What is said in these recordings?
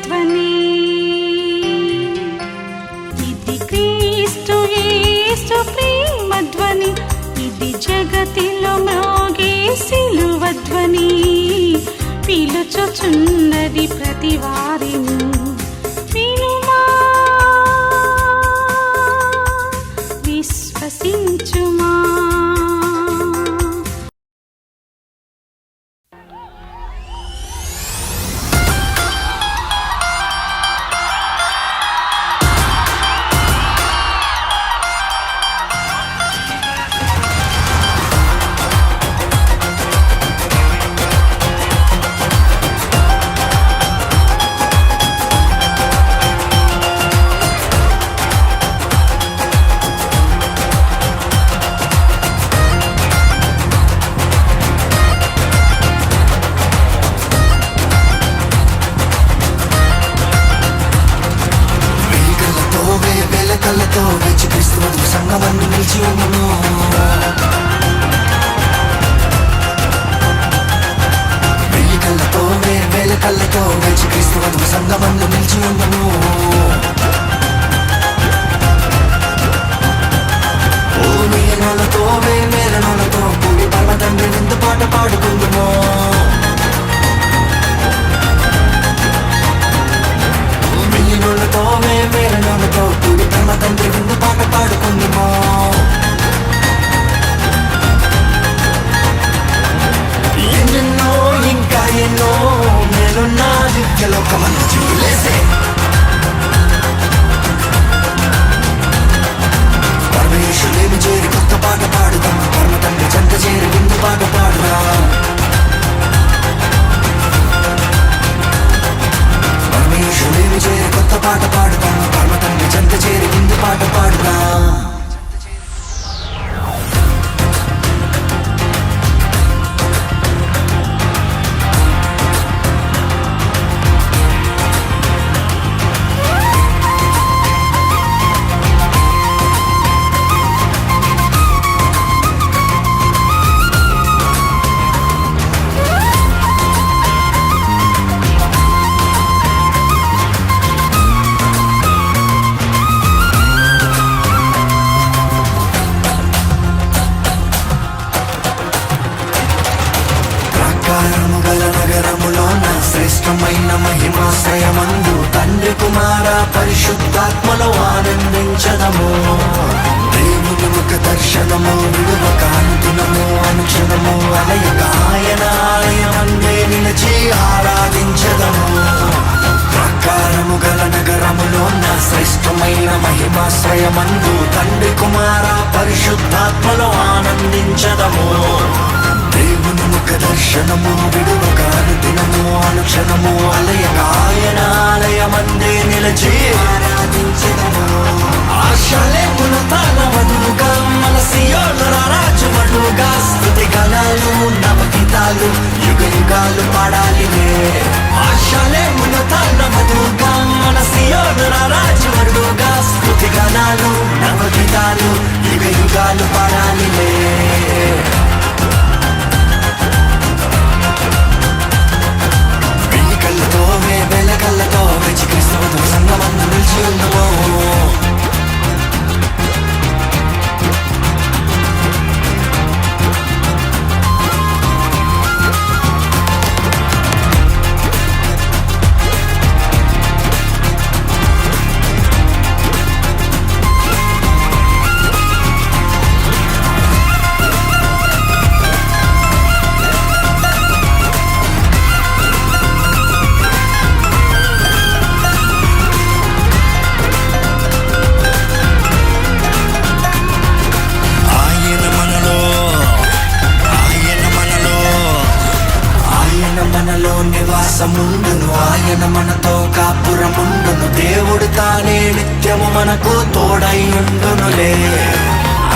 ధ్వని. ఇది క్రీస్తు యేసు ప్రేమ ధ్వని, ఇది జగతిలో మ్రోగే సిలువ ధ్వని. పిలుచుచున్నది ప్రతి వారిని, వినుమా విశ్వసించుమా. సంగమన్ను నిలిచి ఉండును. వెయ్యి కళ్ళతో వేల కళ్ళతో వేచి క్రీస్తు వధువు సంగమన్ను నిలిచి ఉండును. ఓ నీలతో మేలనోలతో కూడి పరమ తండ్రి విందు పాట పాడుకుందును. మిలినోళ్ళతో మేలనోలతో కూడి పరమ తండ్రి విందు పాట పాడుకుందుమో. ఎన్నెన్నో ఇంకా ఎన్నో మేలున్నా నిత్యలోకమన్న జీవులేసే పరమేశ్వరుని చేరి కొత్త పాట పాడుదాం. పరమ తండ్రి చెంత చేరి విందు పాట పాడుదాం. పరమేశ్వరుని చేరి కొత్త పాట పాడుదాం. పరమ తండ్రి చెంత చేరి విందు పాట పాడుదాం. శ్రేష్టమైన మహిమాశ్రయమందు తండ్రి కుమార పరిశుద్ధాత్మలో ఆనందించదము. దేవుని ముఖ దర్శనము విడువక అనుదినము అనుక్షణము అలయక ఆయన ఆలయమందే నిలిచి ఆరాధించదము. ప్రాకారము గల నగరములోన శ్రేష్టమైన మహిమాశ్రయమందు తండ్రి కుమార పరిశుద్ధాత్మలో ఆనందించదము. దేవుని ముఖ దర్శనము విడువక అనుదినము అనుక్షణము అలయక ఆయన ఆలయమందే నిలిచి ఆరాధించెదము. ఆశలేమున తాన వధువుగా మన సియోను రాజువడుగా స్తుతి గణాలు నవగీతాలు యుగ యుగాలు పాడాలినే. ఆశలేమున తాన వధువుగా మన సియోను రాజువడుగా స్తుతి గణాలు నవగీతాలు యుగ యుగాలు పాడాలినే. వేల కళ్ళతో వేచి క్రీస్తు వధువు సంగమన్ను నిలిచి ఉండుము. నివాసముండును ఆయన మనతో కాపురముండును. దేవుడు తానే నిత్యము మనకు తోడై ఉండునులే.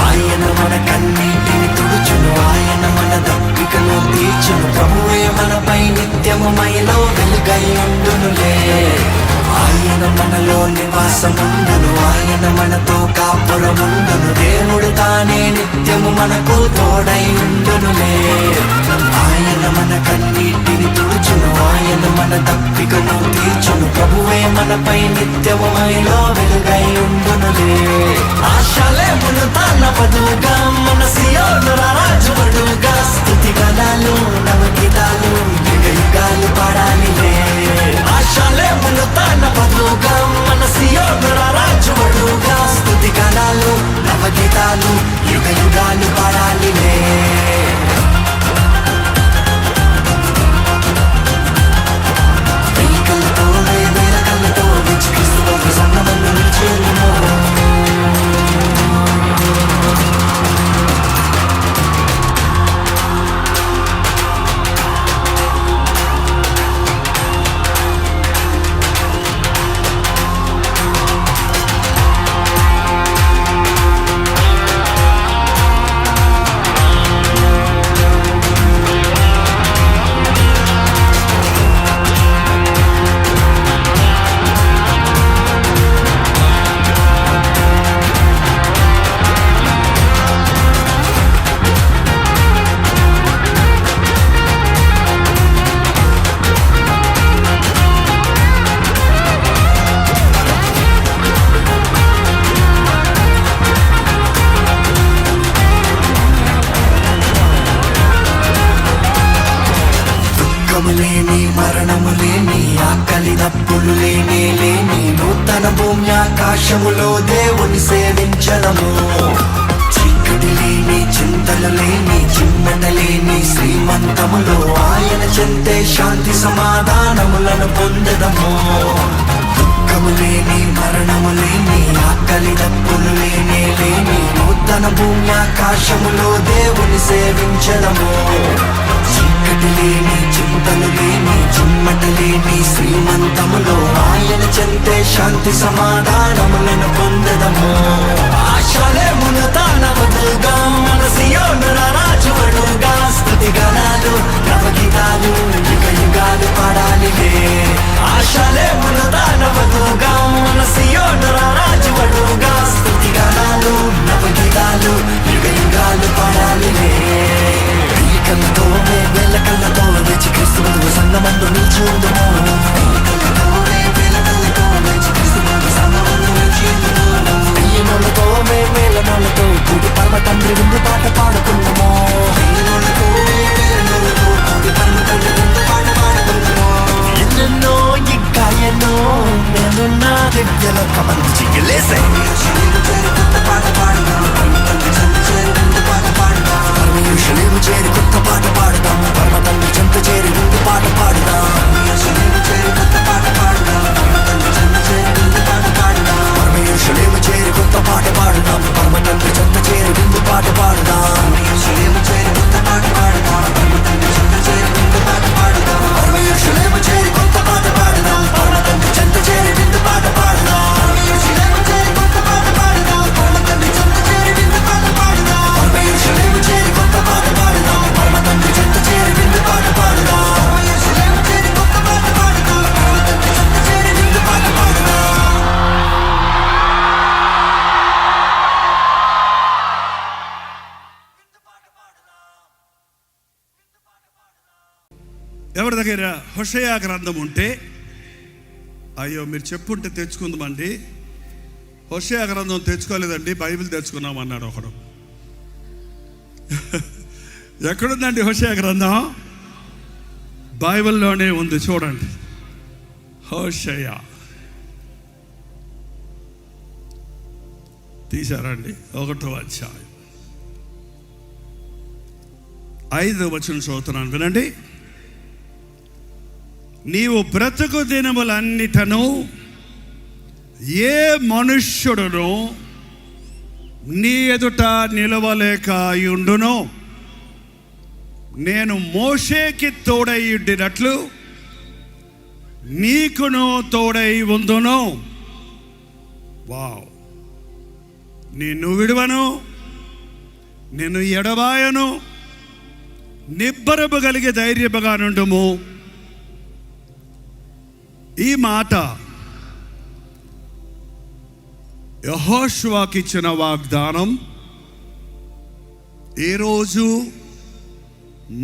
ఆయన మన కన్నీటిని తుడుచును, ఆయన మన దప్పికను తీర్చును. ప్రభువే మనపై నిత్యము మైలో వెలుగై ఉండునులే. ఆయన మనలో నివాసముండును, ఆయన మనతో కాపురముండును. దేవుడు తానే నిత్యము మనకు తోడై ఉండునులే. ఆయన మన కన్నీటిని తుడుచును, ఆయన మన దప్పికను తీర్చును. ప్రభు మనపై నిత్యము మైలో వెలుగై ఉండునులే. ఆశలేమును తాన వధువుగా మన సియోను రాజువడుగా స్తుతి గణాలు నవగీతాలు యుగ యుగాలు పాడాలిలే. ఆశలేమును తాన వధువుగా మన సియోను రాజువడుగా స్తుతి గణాలు నవగీతాలు యుగ యుగాలు పాడాలిలే. లేని మరణము లేని ఆకలి దప్పులు లేని లేని నూతన భూమి ఆకాశములో దేవుని సేవించడము. చీకటి లేని చింతలు లేని చిమ్మట లేని శ్రీమంతములో ఆయన చెంతే శాంతి సమాధానములను పొందడము. దుఃఖము లేని మరణము లేని ఆకలి దప్పులు లేని లేని నూతన భూమి ఆకాశములో దేవుని సేవించడము. చీకటి లేని చింతలు లేని చిమ్మట లేని శ్రీమంతములో ఆయన చెంతే శాంతి సమాధానములను పొందడము. ఆశలేమును తాన వధువుగా మన సియోను రాజువడుగా స్తుతి గణాలు నవగీతాలు యుగ యుగాలు పాడాలిలే. ఆశలేమును తాన వధువుగా మన సియోను రాజువడుగా స్తుతి గణాలు నవగీతాలు యుగ యుగాలు పాడాలిలే. కళ్ళతో వేల కళ్ళతో వేచి క్రీస్తు వధువు సంగమందు నిలిచి ఉండుము. అయ్యనోళ్ళతో మేలనోళ్ళతో కూడి పరమ తండ్రి విందు పాట పాడుకుందాము. ఎన్నెన్నో ఇంకా ఎన్నో నేనున్నా దివ్యలో కమంది చిగిలేసే పాట పాడుదాం. యెరూషలేము చేరి కొత్త పాట పాడుదాం. పరమ తండ్రి చెంత చేరి విందు పాట పాడుదాం. యెరూషలేము చేరి కొత్త పాట పాడుదాం. యెరూషలేము చేరి కొత్త పాట పాడుదాం. పరమ తండ్రి చెంత చేరి విందు పాట పాడుదాం. యెరూషలేము చేరి కొత్త పాట పాడుదాం. పరమ తండ్రి చెంత చేరి విందు పాట పాడుదాం. యెరూషలేము చేరి కొత్త పాట పాడుదాం. పరమ తండ్రి చెంత చేరి విందు పాట పాడుదాం. యెరూషలేము చేరి కొత్త పాట పాడుదాం. పరమ తండ్రి చెంత చేరి విందు పాట పాడుదాం. యెరూషలేము చేరి కొత్త పాట పాడుదాం. పరమ తండ్రి చెంత చేరి విందు పాట పాడుదాం. యెరూషలేము చేరి కొత్త పాట పాడుదాం. పరమ తండ్రి చెంత చేరి విందు పాట పాడుదాం. ఎవరి దగ్గర హోషేయ గ్రంథం ఉంటే, అయ్యో మీరు చెప్పుంటే తెచ్చుకుందామండి. హోషేయ గ్రంథం తెచ్చుకోలేదండి, బైబిల్ తెచ్చుకున్నాం అన్నాడు ఒకడు. ఎక్కడుందండి హోషేయ గ్రంథం? బైబిల్లోనే ఉంది, చూడండి. హోషేయ తీశారండి, 1వ అధ్యాయం 5వ వచనం చదువుతున్నాను, వినండి. నీవు బ్రతుకు దినములన్నిటను ఏ మనుష్యుడును నీ ఎదుట నిలవలేక ఉండును. నేను మోషేకి తోడైయుండినట్లు నీకును తోడై ఉందును. వావ్! నిన్ను విడువను, నిన్ను ఎడబాయను, నిబ్బరము కలిగి ధైర్యముగా నుండుము. ఈ మాట యెహోషువకి ఇచ్చిన వాగ్దానం ఈరోజు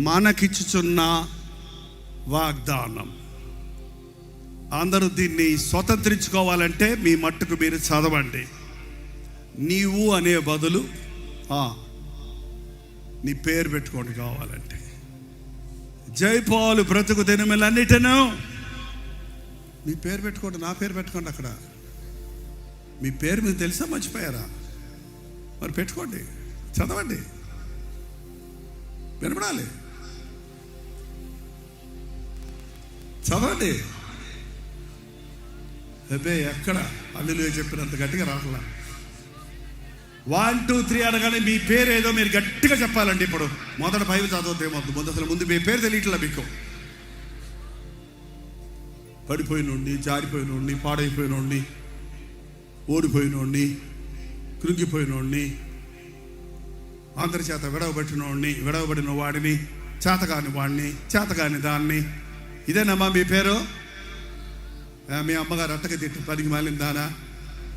మనకిచ్చుచున్న వాగ్దానం. అందరూ దీన్ని స్వతంత్రించుకోవాలంటే మీ మట్టుకు మీరు చదవండి. నీవు అనే బదులు నీ పేరు పెట్టుకోండి కావాలంటే. జైపాలు బ్రతుకు దినములన్నిటను మీ పేరు పెట్టుకోండి, నా పేరు పెట్టుకోండి. అక్కడ మీ పేరు మీకు తెలుసా, మర్చిపోయారా? మరి పెట్టుకోండి, చదవండి, వినపడాలి, చదవండి. అదే ఎక్కడ హల్లెలూయా చెప్పినంత గట్టిగా రాట్లా. 1 2 3 అనగానే మీ పేరు ఏదో మీరు గట్టిగా చెప్పాలండి. ఇప్పుడు మొదట బైబిల్ చదవద్దు, ఏమవుతుంది అసలు ముందు మీ పేరు తెలియట్లా మీకు. పడిపోయినోడిని, జారిపోయినోడిని, పాడైపోయినోడిని, ఓడిపోయినోడిని, కృంగిపోయినోడిని, అందరి చేత విడవబడిన వాడిని, చేతగాని వాడిని, చేతగాని దాన్ని. ఇదేనమ్మా మీ పేరు? మీ అమ్మగారు అట్టకి తిట్టి పనికి మాలిన దానా,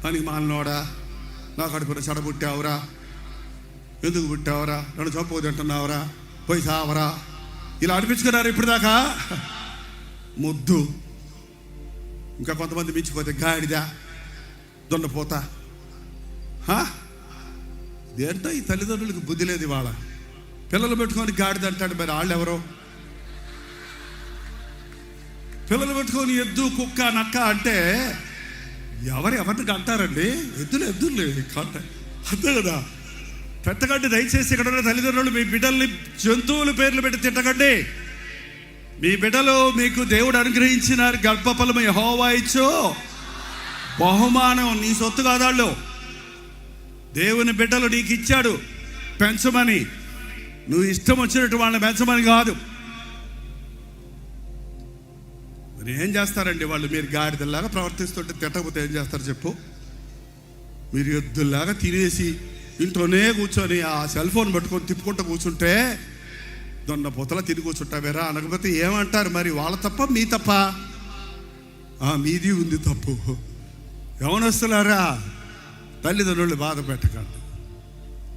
పనికి మాలినోడా, నా కడుపున చెడబుట్టావురా, ఎందుకు పుట్టావురా, నన్ను చంపు తింటున్నావురా, పోయి సావరా, ఇలా అనిపించుకున్నారు ఇప్పుడు దాకా. ముద్దు. ఇంకా కొంతమంది మించిపోతే గాడిద, దొండపోతా. దేంతో ఈ తల్లిదండ్రులకు బుద్ధి లేదు. ఇవాళ పిల్లలు పెట్టుకొని గాడిద అంటాడు. మరి వాళ్ళు ఎవరో? పిల్లలు పెట్టుకొని ఎద్దు, కుక్క, నక్క అంటే ఎవరిని అంటారండి? ఎద్దులు అంతే కదా. పెట్టకండి దయచేసి. ఇక్కడ ఉన్న తల్లిదండ్రులు మీ బిడ్డల్ని జంతువుల పేర్లు పెట్టి తిట్టకండి. మీ బిడ్డలు మీకు దేవుడు అనుగ్రహించిన గర్భఫలము యెహోవా ఇచ్చు బహుమానం, నీ సొత్తు కాదాళ్ళు. దేవుని బిడ్డలు నీకు ఇచ్చాడు పెంచమని. నువ్వు ఇష్టం వచ్చినట్టు వాళ్ళని పెంచమని కాదు. మరి ఏం చేస్తారండి వాళ్ళు? మీరు గాడిదల్లాగా ప్రవర్తిస్తుంటే తిట్టకపోతే ఏం చేస్తారు చెప్పు? మీరు ఎద్దుల్లాగా తినేసి ఇంట్లోనే కూర్చొని ఆ సెల్ ఫోన్ పట్టుకొని తిప్పుకుంటూ కూర్చుంటే దొండ పొతలా తిరిగి కూర్చుంటావేరా అనకపోతే ఏమంటారు? మరి వాళ్ళ తప్ప మీ తప్ప? మీది ఉంది తప్పు. యవనస్తులారా, తల్లిదండ్రులు బాధ పెట్టకండి.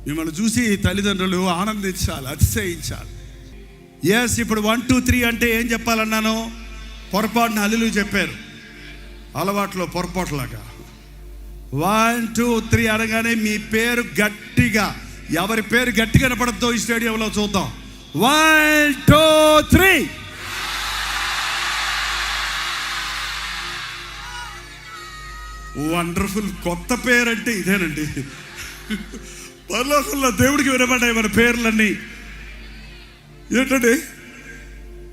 మిమ్మల్ని చూసి తల్లిదండ్రులు ఆనందించాలి, అతిశయించాలి. ఎస్, ఇప్పుడు 1 2 3 అంటే ఏం చెప్పాలన్నాను? పొరపాటున హల్లెలూయా చెప్పారు, అలవాట్లో పొరపాటులాగా. 1 2 3 అనగానే మీ పేరు గట్టిగా, ఎవరి పేరు గట్టిగా కనపడద్దో ఈ స్టేడియంలో చూద్దాం. 1 2 3. వండర్ఫుల్. కొత్త పేరు అంటే ఇదేనండి. పరలోకంలో దేవుడికి వినబడ్డాయి మన పేర్లన్నీ. ఏంటండి?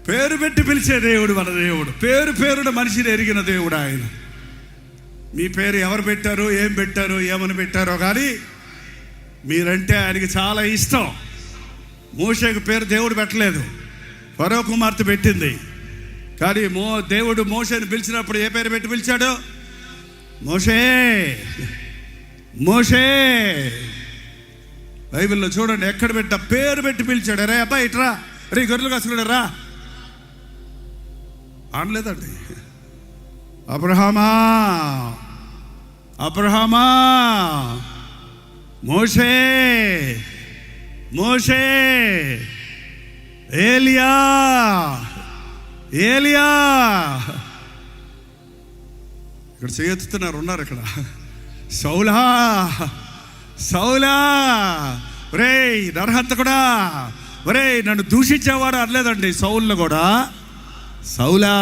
పేరు పెట్టి పిలిచే దేవుడు మన దేవుడు. పేరున మనిషిని ఎరిగిన దేవుడు ఆయన. మీ పేరు ఎవరు పెట్టారో, ఏం పెట్టారో, ఏమని పెట్టారో కానీ మీరంటే ఆయనకి చాలా ఇష్టం. మోషేకు పేరు దేవుడు పెట్టలేదు, ఫరో కుమార్తె పెట్టింది. కానీ దేవుడు మోషేని పిలిచినప్పుడు ఏ పేరు పెట్టి పిలిచాడు? మోషే. మోషే. బైబిల్లో చూడండి, ఎక్కడ పెట్ట పేరు పెట్టి పిలిచాడు. రే అబ్బాయి ఇట్రా, రే గొర్రెలు కాసుకున్నాడు రా అనలేదండి. అబ్రహామా, అబ్రహామా, మోషే, మోషే, ఏలియా, ఏలియా. ఇక్కడ చేయెత్తుతున్నారు, ఉన్నారు ఇక్కడ. సౌలా, సౌలా, ఒరే నరహంతకుడా, ఒరే నన్ను దూషించేవాడు అనలేదండి. సౌల్ను కూడా సౌలా,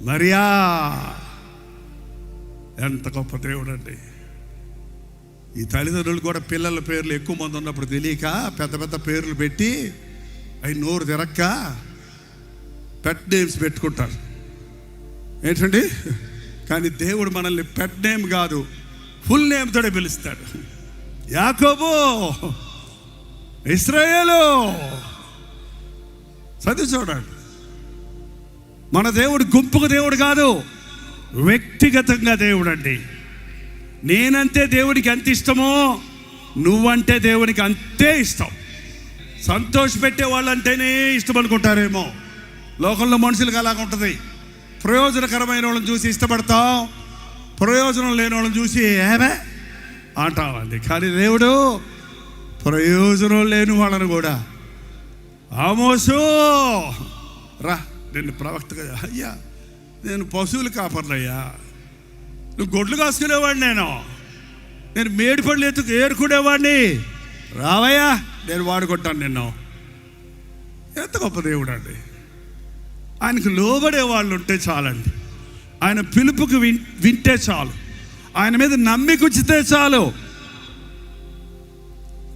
మరియా. ఎంత గొప్ప దేవుడు అండి. ఈ తల్లిదండ్రులు కూడా పిల్లల పేర్లు ఎక్కువ మంది ఉన్నప్పుడు తెలియక పెద్ద పెద్ద పేర్లు పెట్టి అవి నోరు తిరక్క పెట్ నేమ్స్ పెట్టుకుంటారు. ఏంటండి? కానీ దేవుడు మనల్ని పెట్ నేమ్ కాదు, ఫుల్ నేమ్తోనే పిలుస్తాడు. యాకోబు, ఇశ్రాయేలు. చదివి చూడండి. మన దేవుడు గుంపుకు దేవుడు కాదు, వ్యక్తిగతంగా దేవుడు అండి. నేనంటే దేవుడికి ఎంత ఇష్టమో నువ్వంటే దేవునికి అంతే ఇష్టం. సంతోష పెట్టే వాళ్ళంటేనే ఇష్టం అనుకుంటారేమో. లోకంలో మనుషులకు అలాగ ఉంటుంది. ప్రయోజనకరమైన వాళ్ళని చూసి ఇష్టపడతాం, ప్రయోజనం లేని వాళ్ళని చూసి ఏమే అంటామండి. కానీ దేవుడు ప్రయోజనం లేని వాళ్ళని కూడా, ఆమోసు రా, నేను ప్రవక్తగా, అయ్యా నేను పశువులు కాపర్లయ్యా, నువ్వు గొడ్లు కాసుకునేవాడిని, నేను మేడిపళ్ళు ఏరుకునేవాడిని, రావయ్యా నేను వాడుకుంటాను నిన్ను. ఎంత గొప్ప దేవుడు అండి. ఆయనకు లోబడే వాళ్ళు ఉంటే చాలండి. ఆయన పిలుపుకు వింటే చాలు, ఆయన మీద నమ్మికుచ్చితే చాలు.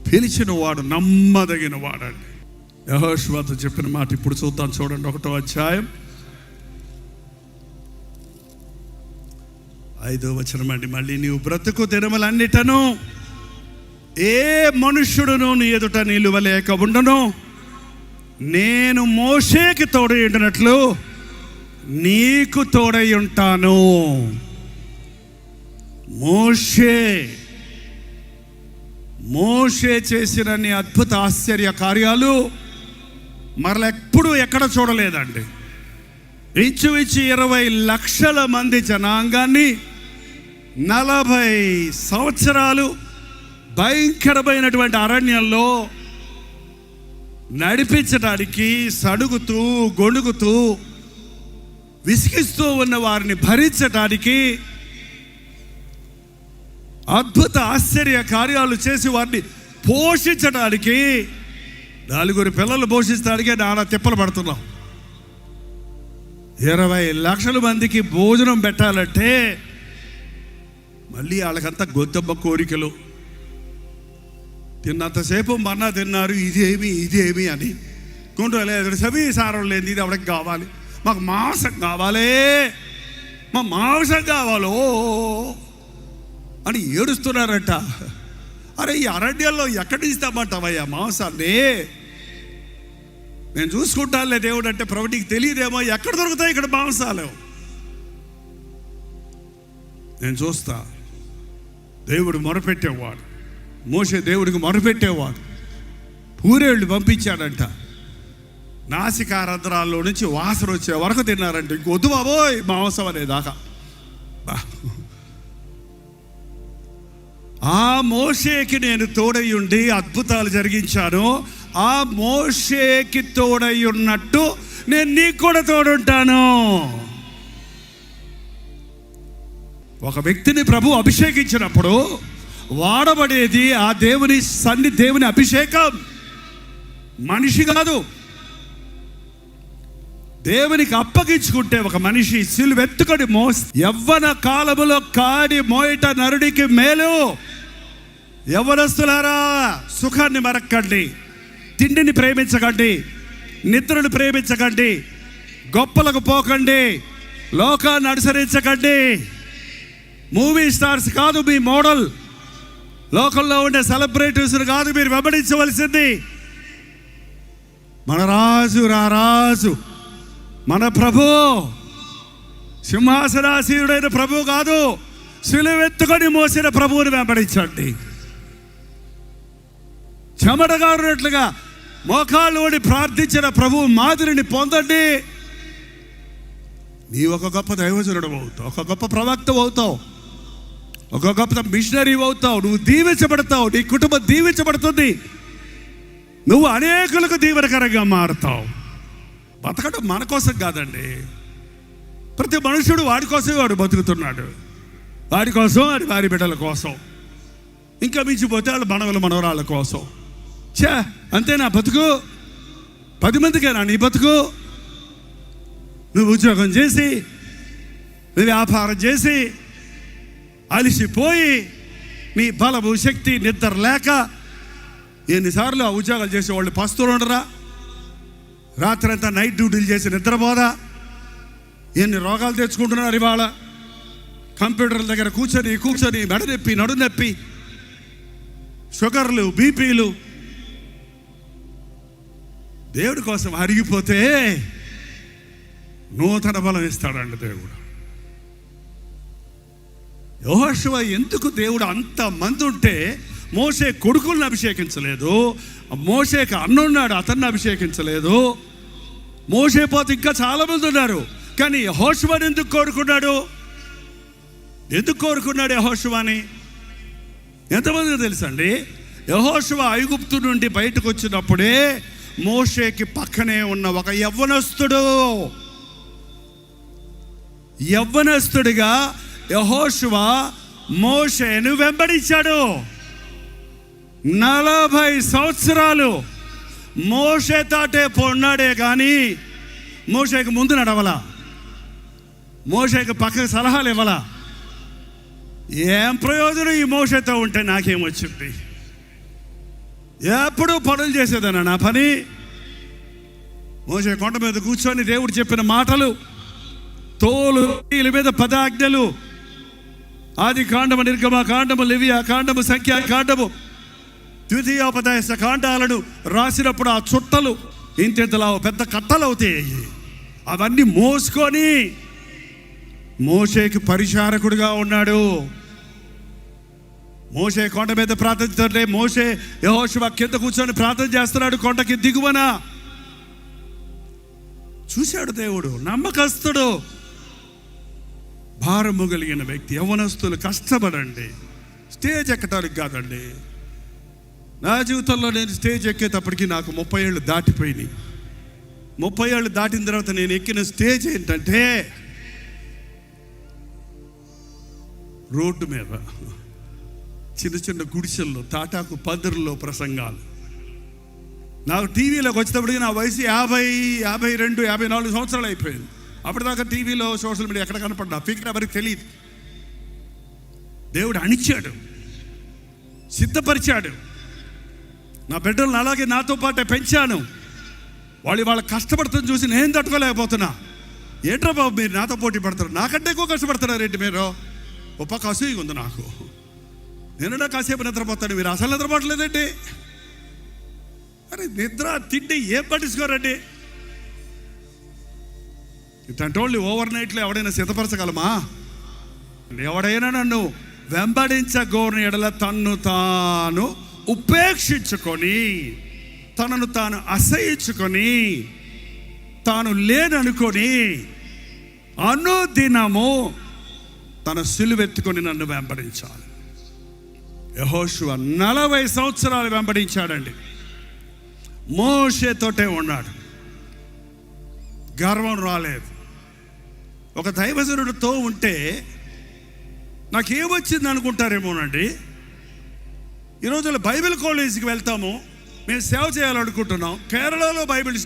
పిలిచిన వాడు నమ్మదగిన వాడండి. యెహోషువతో చెప్పిన మాట ఇప్పుడు చూద్దాం. చూడండి 1వ అధ్యాయం 5వ వచనం అండి. మళ్ళీ నీవు బ్రతుకు దినములన్నిటను ఏ మనుష్యుడును నీ ఎదుట నిలువలేక ఉండను. నేను మోషేకి తోడై ఉండినట్లు నీకు తోడై ఉంటాను. మోషే చేసిన నీ అద్భుత ఆశ్చర్య కార్యాలు మరలెప్పుడు ఎక్కడ చూడలేదండి. ఇంచుమించు 20 లక్షల మంది జనాంగాన్ని 40 సంవత్సరాలు భయంకరమైనటువంటి అరణ్యంలో నడిపించడానికి సడుగుతూ గొణుగుతూ విసిగిస్తూ ఉన్న వారిని భరించడానికి, అద్భుత ఆశ్చర్య కార్యాలు చేసి వారిని పోషించడానికి, 4 పిల్లలు పోషించడానికే నానా తిప్పలు పడుతున్నాం. 20 లక్షల మందికి భోజనం పెట్టాలంటే మళ్ళీ వాళ్ళకంతా గొంతమ్మ కోరికలు. తిన్నంతసేపు మన్నా తిన్నారు, ఇదేమి అని కొంటలేదు. సవి సారం లేని ఇది ఎవరికి కావాలి, మాకు మాంసం కావాలి, మా మాంసం కావాలో అని ఏడుస్తున్నారట. అరే ఈ అరణ్యంలో ఎక్కడి ఇస్తామంటావయ్యా మాంసాన్ని? నేను చూసుకుంటానులే దేవుడు అంటే, ప్రభునికి తెలియదేమో ఎక్కడ దొరుకుతాయి ఇక్కడ మాంసాలు, నేను చూస్తా. దేవుడు మొరపెట్టేవాడు, మోషే దేవుడికి మొరపెట్టేవాడు. పూరేళ్ళు పంపించాడంట. నాసికారంధ్రాల్లో నుంచి వాసన వచ్చే వరకు తిన్నారంట. ఇంకొద్దు బాబోయ్ మాంసం అనేదాకా. ఆ మోషేకి నేను తోడై ఉండి అద్భుతాలు జరిగించాను. ఆ మోషేకి తోడై ఉన్నట్టు నేను నీకు కూడా తోడుంటాను. ఒక వ్యక్తిని ప్రభు అభిషేకించినప్పుడు వాడబడేది ఆ దేవుని అభిషేకం, మనిషి కాదు. దేవునికి అప్పగించుకుంటే ఒక మనిషి సిలువెత్తుకొని యవ్వన కాలములో కాడి మోయట నరుడికి మేలు. యవ్వనస్తులారా, సుఖాన్ని మరక్కండి, తిండిని ప్రేమించకండి, నిద్రను ప్రేమించకండి, గొప్పలకు పోకండి, లోకాన్ని అనుసరించకండి. మూవీ స్టార్స్ కాదు మీ మోడల్, లోకంలో ఉండే సెలబ్రిటీస్ కాదు మీరు వెంబడించవలసింది. మన రాజు రారాజు, మన ప్రభు, సింహాసనాసీనుడైన ప్రభు కాదు, సిలువెత్తుకొని మోసిన ప్రభువుని వెంబడించండి. చెమటగారునట్లుగా మోకాళ్ళు ఓడి ప్రార్థించిన ప్రభు మాదిరిని పొందండి. నీ ఒక గొప్ప దైవజనుడు అవుతావు, ఒక గొప్ప ప్రవక్త అవుతావు, ఒక గొప్ప మిషనరీ అవుతావు. నువ్వు దీవించబడతావు, నీ కుటుంబం దీవించబడుతుంది, నువ్వు అనేకులకు దీవెనకరంగా మారుతావు. బతకడం మన కోసం కాదండి. ప్రతి మనుషుడు వాడి కోసమే వాడు బతుకుతున్నాడు, వాడి కోసం, అది వారి బిడ్డల కోసం, ఇంకా మించిపోతే వాళ్ళ మనవల మనవరాళ్ళ కోసం. అంతేనా బతుకు? 10 మందికేనా నీ బతుకు? నువ్వు ఉద్యోగం చేసి, నువ్వు వ్యాపారం చేసి అలిసిపోయి, నీ బలము శక్తి నిద్ర లేక, ఎన్నిసార్లు ఆ ఉద్యోగాలు చేసే వాళ్ళు పస్తులు ఉండరా? రాత్రి అంతా నైట్ డ్యూటీలు చేసి నిద్రపోదా? ఎన్ని రోగాలు తెచ్చుకుంటున్నారు ఇవాళ. కంప్యూటర్ల దగ్గర కూర్చొని మెడ నొప్పి, నడు నొప్పి, షుగర్లు, బీపీలు. దేవుడి కోసం అరిగిపోతే నూతన బలం ఇస్తాడండి దేవుడు. యెహోషువ ఎందుకు దేవుడు అంత మంది ఉంటే మోషే కొడుకులను అభిషేకించలేదు, మోషేకి అన్నున్నాడు అతన్ని అభిషేకించలేదు, మోషే పోతే ఇంకా చాలా మంది ఉన్నారు. కానీ యెహోషువని ఎందుకు కోరుకున్నాడు? యెహోషువని ఎంతమందికి తెలుసండి? యెహోషువ ఐగుప్తు నుండి బయటకు వచ్చినప్పుడే మోషేకి పక్కనే ఉన్న ఒక యవ్వనస్తుడు, యవ్వనస్తుడిగా యెహోషువ మోషేను వెంబడించాడు. 40 సంవత్సరాలు మోషే తాటే పొన్నాడే కానీ మోషేకి ముందు నడవలా, మోషేకి పక్కకు సలహాలు ఇవ్వాలా. ఏం ప్రయోజనం ఈ మోషేతో ఉంటే? నాకేమొచ్చింది? ఎప్పుడు పనులు చేసేదన్నా నా పని. మోషే కొండ మీద కూర్చొని దేవుడు చెప్పిన మాటలు, తోలు వీళ్ళ మీద 10 ఆజ్ఞలు, ఆది కాండము, నిర్గమ కాండము, లేవియా కాండము, సంఖ్యా కాండము, ద్వితీయోపదేశ కాండాలను రాసినప్పుడు ఆ చుట్టలు ఇంతలా పెద్ద కట్టలు అవుతాయి. అవన్నీ మోసుకొని మోషేకి పరిచారకుడిగా ఉన్నాడు. మోషే కొండ మీద ప్రార్థిస్తుంటే మోషే యెహోషువ కింద కూర్చొని ప్రార్థన చేస్తున్నాడు. కొండకి దిగువన చూశాడు దేవుడు. నమ్మకస్తుడు, భారము కలిగిన వ్యక్తి. యవ్వనస్తులు కష్టపడండి, స్టేజ్ ఎక్కడానికి కాదండి. నా జీవితంలో నేను స్టేజ్ ఎక్కేటప్పటికి నాకు 30 ఏళ్ళు దాటిపోయినాయి. 30 ఏళ్ళు దాటిన తర్వాత నేను ఎక్కిన స్టేజ్ ఏంటంటే రోడ్డు మీద చిన్న చిన్న గుడిసెల్లో, తాటాకు పదరుల్లో ప్రసంగాలు. నాకు టీవీలోకి వచ్చేటప్పటికి నా వయసు 50, 52, 54 సంవత్సరాలు అయిపోయింది. అప్పటిదాకా టీవీలో, సోషల్ మీడియా ఎక్కడ కనపడ్డా ఫిగర్ ఎవరికి తెలియదు. దేవుడు అణిచాడు, సిద్ధపరిచాడు. నా బిడ్డలను అలాగే నాతో పాటే పెంచాను. వాళ్ళ కష్టపడుతుంది చూసి నేను తట్టుకోలేకపోతున్నా. ఏంట్రా బాబు మీరు నాతో పోటీ పడతారు, నాకంటే ఎక్కువ కష్టపడుతున్నారు ఏంటి మీరు? ఓ పక్క అసూయగా ఉంది నాకు. నేను కాసేపు నిద్రపోతాను, మీరు అసలు నిద్రపోవట్లేదండి. అరే నిద్ర తిండి ఏం పట్టించుకోరండి. ఇట్లాంటి వాళ్ళు ఓవర్ నైట్లో ఎవడైనా సిద్ధపరచగలమా? ఎవడైనా నన్ను వెంబడించగోరిన ఎడల తన్ను తాను ఉపేక్షించుకొని, తనను తాను అసహించుకొని, తాను లేననుకొని అనుదినము తన సిలువెత్తుకొని నన్ను వెంబడించాలి. యెహోషువ 40 సంవత్సరాలు వెంబడించాడండి. మోషేతోటే ఉన్నాడు. గర్వం రాలేదు. ఒక దైవజనుడితో ఉంటే నాకేమొచ్చింది అనుకుంటారేమోనండి. ఈ రోజుల్లో బైబిల్ కాలేజీకి వెళ్తాము, మేము సేవ చేయాలనుకుంటున్నాం. కేరళలో బైబిల్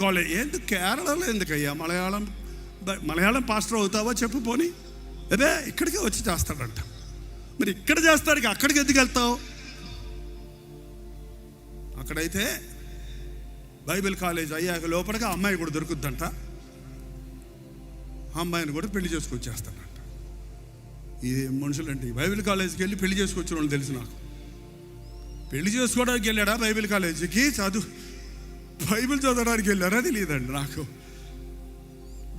కాలేజ్. ఎందుకు కేరళలో ఎందుకయ్యా? మలయాళం పాస్టర్ అవుతావా చెప్పు పోనీ. అదే ఇక్కడికే వచ్చి చేస్తాడంట. మరి ఇక్కడ చేస్తానికి అక్కడికి ఎందుకు వెళ్తావు? అక్కడైతే బైబిల్ కాలేజ్ అయ్యాక లోపలికి అమ్మాయి కూడా దొరుకుద్దంట. అమ్మాయిని కూడా పెళ్లి చేసుకొచ్చేస్తాడంట. ఈ మనుషులంటే బైబిల్ కాలేజీకి వెళ్ళి పెళ్లి చేసుకొచ్చిన వాళ్ళు తెలుసు నాకు. పెళ్లి చేసుకోవడానికి వెళ్ళాడా బైబిల్ కాలేజీకి? బైబిల్ చదవడానికి వెళ్ళారా తెలియదండి నాకు.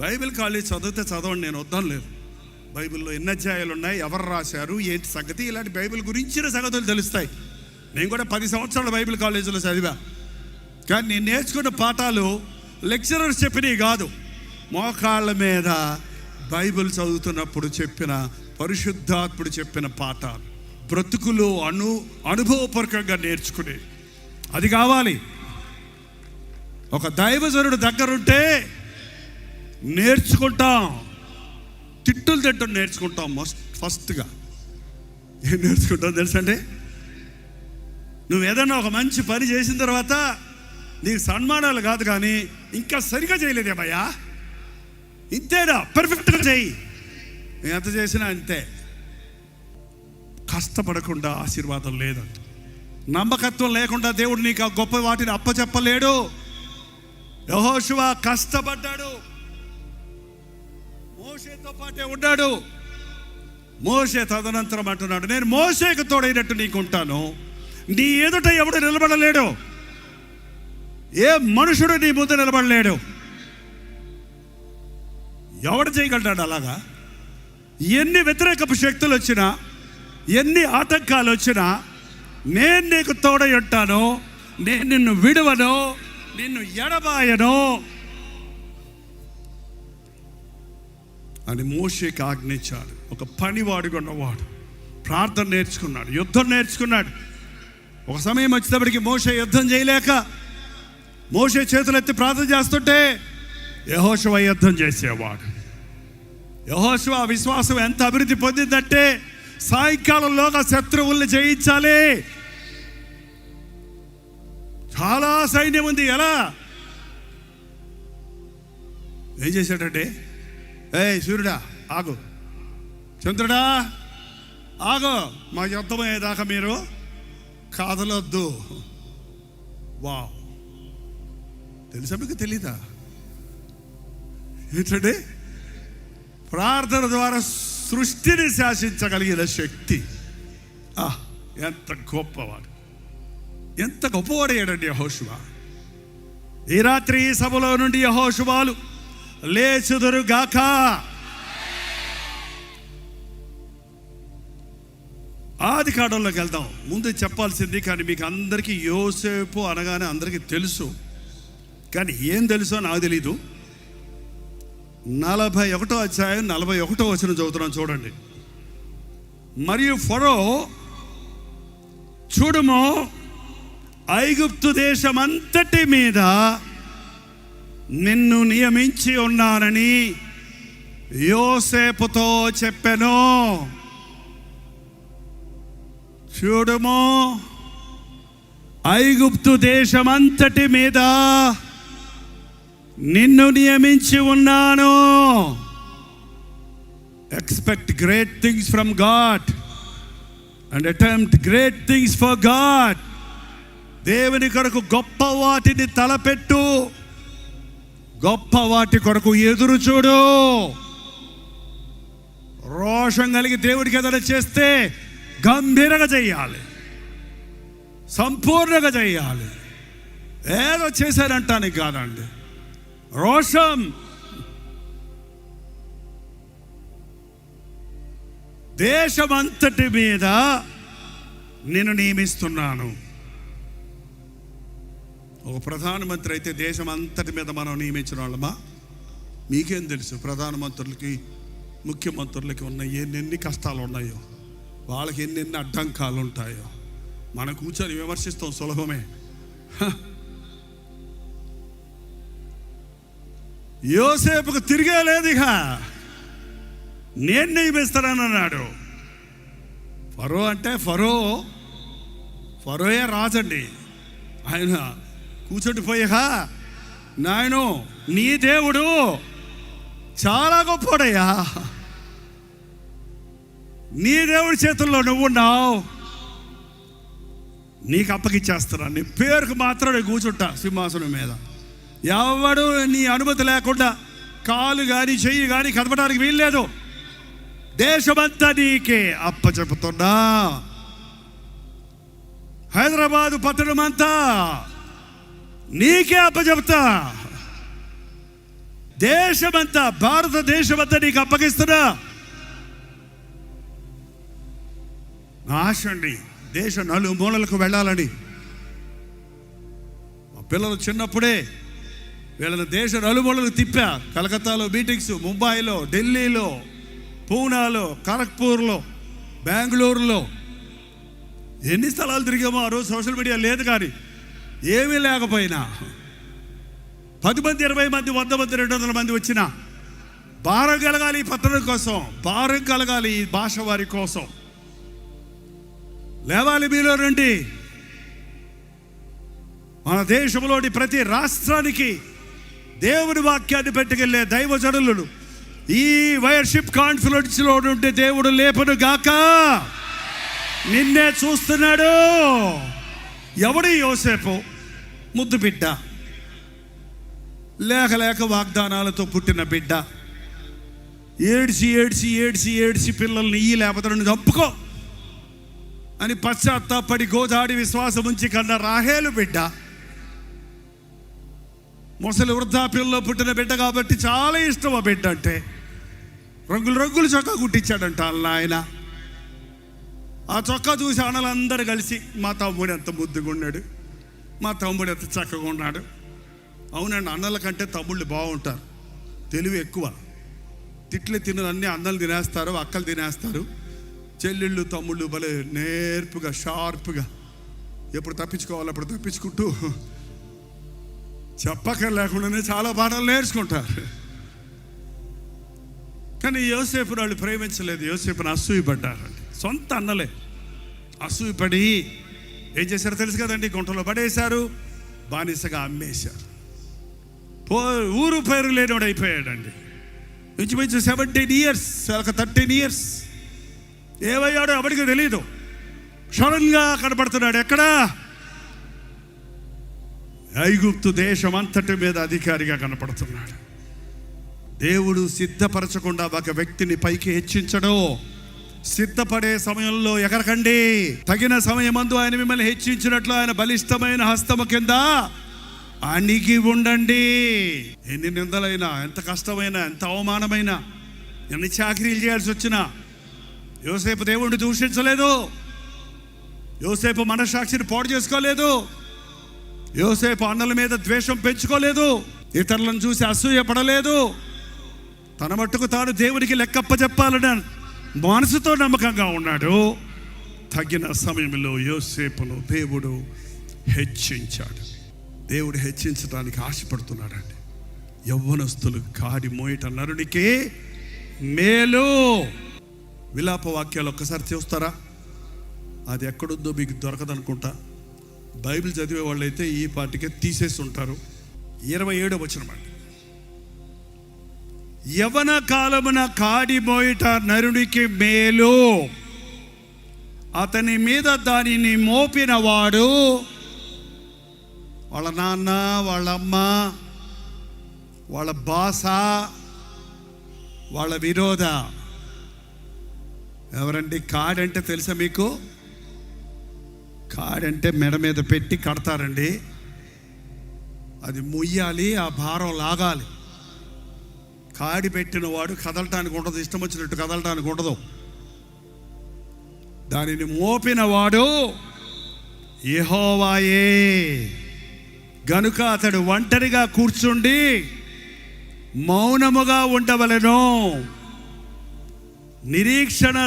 బైబిల్ కాలేజ్ చదివితే చదవండి, నేను వద్దాం లేదు. బైబిల్లో ఎన్ని అధ్యాయాలు ఉన్నాయి, ఎవరు రాశారు, ఏంటి సంగతి, ఇలాంటి బైబిల్ గురించిన సంగతులు తెలుస్తాయి. నేను కూడా 10 సంవత్సరాలు బైబిల్ కాలేజీలో చదివా. కానీ నేను నేర్చుకున్న పాఠాలు లెక్చరర్స్ చెప్పినవి కాదు. మోకాళ్ళ మీద బైబిల్ చదువుతున్నప్పుడు చెప్పిన, పరిశుద్ధాత్ముడు చెప్పిన పాఠాలు, బ్రతుకులు అనుభవపూర్వకంగా నేర్చుకునే అది కావాలి. ఒక దైవజనుడు దగ్గరుంటే నేర్చుకుంటాం. తిట్టులు తిట్టడం నేర్చుకుంటాం. ఫస్ట్గా ఏం నేర్చుకుంటాం తెలుసండి? నువ్వు ఏదన్నా ఒక మంచి పని చేసిన తర్వాత నీకు సన్మానాలు కాదు కానీ ఇంకా సరిగా చేయలేదేమయ్యా, ఇంతేనా, పర్ఫెక్ట్గా చేయి. నేను ఎంత చేసినా అంతే. కష్టపడకుండా ఆశీర్వాదం లేదంట. నమ్మకత్వం లేకుండా దేవుడు నీకు ఆ గొప్ప వాటిని అప్పచెప్పలేడు. యెహోషువ కష్టపడ్డాడు, మోషేతో పాటే ఉన్నాడు. మోషే తదనంతరం అంటున్నాడు, నేను మోషేకు తోడైనట్టు నీకు ఉంటాను, నీ ఎదుట ఎవడు నిలబడలేడు, ఏ మనుషుడు నీ ముందు నిలబడలేడు. ఎవడు చేయగలడు అలాగా? ఎన్ని వ్యతిరేకపు శక్తులు వచ్చినా, ఎన్ని ఆటంకాలు వచ్చినా, నేను నీకు తోడై ఉంటాను, నేను నిన్ను విడువను, నిన్ను ఎడబాయను అని మోషేకి ఆజ్ఞించాడు. ఒక పనివాడుగా ఉన్నవాడు, ప్రార్థన నేర్చుకున్నాడు, యుద్ధం నేర్చుకున్నాడు. ఒక సమయం వచ్చేటప్పటికి మోషే యుద్ధం చేయలేక మోషే చేతులెత్తి ప్రార్థన చేస్తుంటే యెహోషువ యుద్ధం చేసేవాడు. యెహోషువ విశ్వాసం ఎంత అభివృద్ధి పొందిందంటే సాయంకాలంలోగా శత్రువుల్ని జయించాలి. చాలా సైన్యం ఉంది. ఎలా ఏం చేశాడంటే, సూర్యుడా ఆగు, చంద్రుడా ఆగు, మా యుద్ధమయ్యేదాకా మీరు కాదలొద్దు. వా, తెలుసా మీకు? తెలీదా? ఏంటంటే ప్రార్థన ద్వారా సృష్టిని శాసించగలిగిన శక్తి. ఎంత గొప్పవాడు, ఎంత గొప్పవాడయ్యాడండి యెహోషువ. ఈ రాత్రి ఈ సభలో నుండి యెహోషువాలు లేచుదురు గాక. ఆది కాండంలోకి వెళ్దాం. ముందు చెప్పాల్సింది, కానీ మీకు అందరికీ యోసేపు అనగానే అందరికీ తెలుసు, కానీ ఏం తెలుసో నాకు తెలీదు. 41వ అధ్యాయం 41వ వచనం చదువుతున్నాం, చూడండి. మరియు ఫరో, చూడుము, ఐగుప్తు దేశమంతటి మీద నిన్ను నియమించి ఉన్నానని యోసేపుతో చెప్పెను. చూడుము, ఐగుప్తు దేశమంతటి మీద నిన్ను నియమించి ఉన్నాను. Expect great things from God and attempt great things for God. దేవుని కొరకు గొప్ప వాటిని తలపెట్టు, గొప్ప వాటి కొరకు ఎదురు చూడు. రోషం కలిగి దేవుడికి ఏదైనా చేస్తే గంభీరంగా చెయ్యాలి, సంపూర్ణంగా చెయ్యాలి. ఏదో చేశానంటానికి కాదండి, రోషం. దేశమంతటి మీద నేను నియమిస్తున్నాను. ఒక ప్రధానమంత్రి అయితే దేశం అంతటి మీద మనం నియమించిన వాళ్ళమా? మీకేం తెలుసు ప్రధానమంత్రులకి, ముఖ్యమంత్రులకి ఉన్న ఎన్నెన్ని కష్టాలు ఉన్నాయో, వాళ్ళకి ఎన్నెన్ని అడ్డంకాలు ఉంటాయో. మనం కూర్చొని విమర్శిస్తాం, సులభమే. యోసేపుకు తిరిగే లేదు, ఇక నేను నియమిస్తానన్నాడు. ఫరో అంటే ఫరోయే రాజండి. ఆయన కూర్చుండిపోయా, నాయను నీ దేవుడు చాలా గొప్పడయ్యా, నీ దేవుడి చేతుల్లో నువ్వున్నావు, నీకు అప్పగిచ్చేస్తున్నాను. నీ పేరుకు మాత్రం నేను కూర్చుంటా సింహాసనం మీద. ఎవడు నీ అనుమతి లేకుండా కాలు కానీ చెయ్యి కానీ కదపడానికి వీల్లేదు. దేశమంతా నీకే అప్పచెప్పుతున్నా. హైదరాబాదు పట్టణమంతా నీకే అప్పచెప్తా. దేశమంతా, భారతదేశమంతా నీకు అప్పగిస్తున్నా. ఆశ అండి దేశం నలుమూలలకు వెళ్ళాలని. మా పిల్లలు చిన్నప్పుడే వీళ్ళని దేశ నలుమూలలకు తిప్పా. కలకత్తాలో మీటింగ్స్, ముంబైలో, ఢిల్లీలో, పూనాలో, ఖరగ్పూర్లో, బెంగళూరులో ఎన్ని స్థలాలు తిరిగామో. ఆ రోజు సోషల్ మీడియా లేదు, కానీ ఏమీ లేకపోయినా 10 మంది, 20 మంది, 100 మంది, 200 మంది వచ్చినా భారం కలగాలి ఈ పట్టణం కోసం, భారం కలగాలి ఈ భాష వారి కోసం. లేవాలి మీలో నుండి. మన దేశంలోని ప్రతి రాష్ట్రానికి దేవుని వాక్యాన్ని పెట్టుకెళ్ళే దైవజనులను ఈ వర్షిప్ కాన్ఫరెన్స్ లో నుండి దేవుడు లేపను గాక. నిన్నే చూస్తున్నాడు. ఎవడు యోసేపు? ముద్దు బిడ్డ, లేక లేక వాగ్దానాలతో పుట్టిన బిడ్డ. ఏడ్చి ఏడ్చి ఏడ్చి ఏడ్చి పిల్లల్ని ఈ లేకపోతే నన్ను చంపుకో అని పశ్చాత్తాపడి గోదాడి విశ్వాసం ఉంచి కన్నా రాహేలు బిడ్డ. ముసలి వృద్ధాప్యంలో పుట్టిన బిడ్డ కాబట్టి చాలా ఇష్టం ఆ బిడ్డ అంటే. రంగులు రంగులు చొక్కా కుట్టించాడంట వాళ్ళ ఆయన. ఆ చొక్కా చూసి అన్నలందరూ కలిసి, మా తమ్ముడు ఎంత ముద్దుగా ఉన్నాడు, మా తమ్ముడు ఎంత చక్కగా ఉన్నాడు. అవునండి, అన్నల కంటే తమ్ముళ్ళు బాగుంటారు, తెలివి ఎక్కువ. తిట్లు తిన్నదన్నీ అన్నలు తినేస్తారు, అక్కలు తినేస్తారు. చెల్లెళ్ళు తమ్ముళ్ళు భలే నేర్పుగా, షార్ప్గా, ఎప్పుడు తప్పించుకోవాలి అప్పుడు తప్పించుకుంటూ చెప్పక లేకుండానే చాలా పాఠాలు నేర్చుకుంటారు. కానీ యోసేపుని వాళ్ళు ప్రేమించలేదు. యోసేపుని అసూయపడ్డారండి. సొంత అన్నలే అసూయపడి ఏం చేశారో తెలుసు కదండి, గుంటలో పడేశారు, బానిసగా అమ్మేశారు. ఊరు పేరు లేనివాడు అయిపోయాడండి. ఇంచుమించు 17 years, 13 years ఏమయ్యాడో ఎవరికి తెలియదు. సడన్గా కనపడుతున్నాడు. ఎక్కడా? ఐగుప్తు దేశం అంతటి మీద అధికారిగా కనపడుతున్నాడు. దేవుడు సిద్ధపరచకుండా ఒక వ్యక్తిని పైకి హెచ్చించడు. సిద్ధపడే సమయంలో ఎగరకండి. తగిన సమయమందు ఆయన మిమ్మల్ని హెచ్చించినట్లు ఆయన బలిష్టమైన హస్తము కింద అణిగి ఉండండి. ఎన్ని నిందలైనా, ఎంత కష్టమైనా, ఎంత అవమానమైనా, ఎన్ని చాకరీలు చేయాల్సి వచ్చినా యోసేపు దేవుడిని దూషించలేదు. యోసేపు మనస్సాక్షిని పాడు చేసుకోలేదు. యోసేపు అన్నల మీద ద్వేషం పెంచుకోలేదు. ఇతరులను చూసి అసూయపడలేదు. తన మట్టుకు తాను దేవుడికి లెక్కప్ప చెప్పాలని మనసుతో నమ్మకంగా ఉన్నాడు. తగిన సమయంలో యోసేపును దేవుడు హెచ్చించాడు. దేవుడు హెచ్చించడానికి ఆశపడుతున్నాడండి. యవ్వనస్తులు కాడి మోయట నరునికి మేలు. విలాప వాక్యాలు ఒక్కసారి చూస్తారా? అది ఎక్కడుందో మీకు దొరకదనుకుంటా. బైబిల్ చదివే వాళ్ళైతే ఈ పాటికే తీసేసి ఉంటారు. 27వ వచనం అండి. యవన కాలమున కాడి మోయట నరునికి మేలు, అతని మీద దానిని మోపిన వాడు వాళ్ళ నాన్న, వాళ్ళ అమ్మ, వాళ్ళ బాస, వాళ్ళ విరోధ. ఎవరండి? కాడంటే తెలుసా మీకు? కాడంటే మెడ మీద పెట్టి కడతారండి. అది మొయ్యాలి, ఆ భారం లాగాలి. కాడి పెట్టిన వాడు కదలటానికి ఉండదు, ఇష్టం వచ్చినట్టు కదలటానికి ఉండదు. దానిని మోపిన వాడు యెహోవాయే గనుక అతడు ఒంటరిగా కూర్చుండి మౌనముగా ఉండవలెను. నిరీక్షణ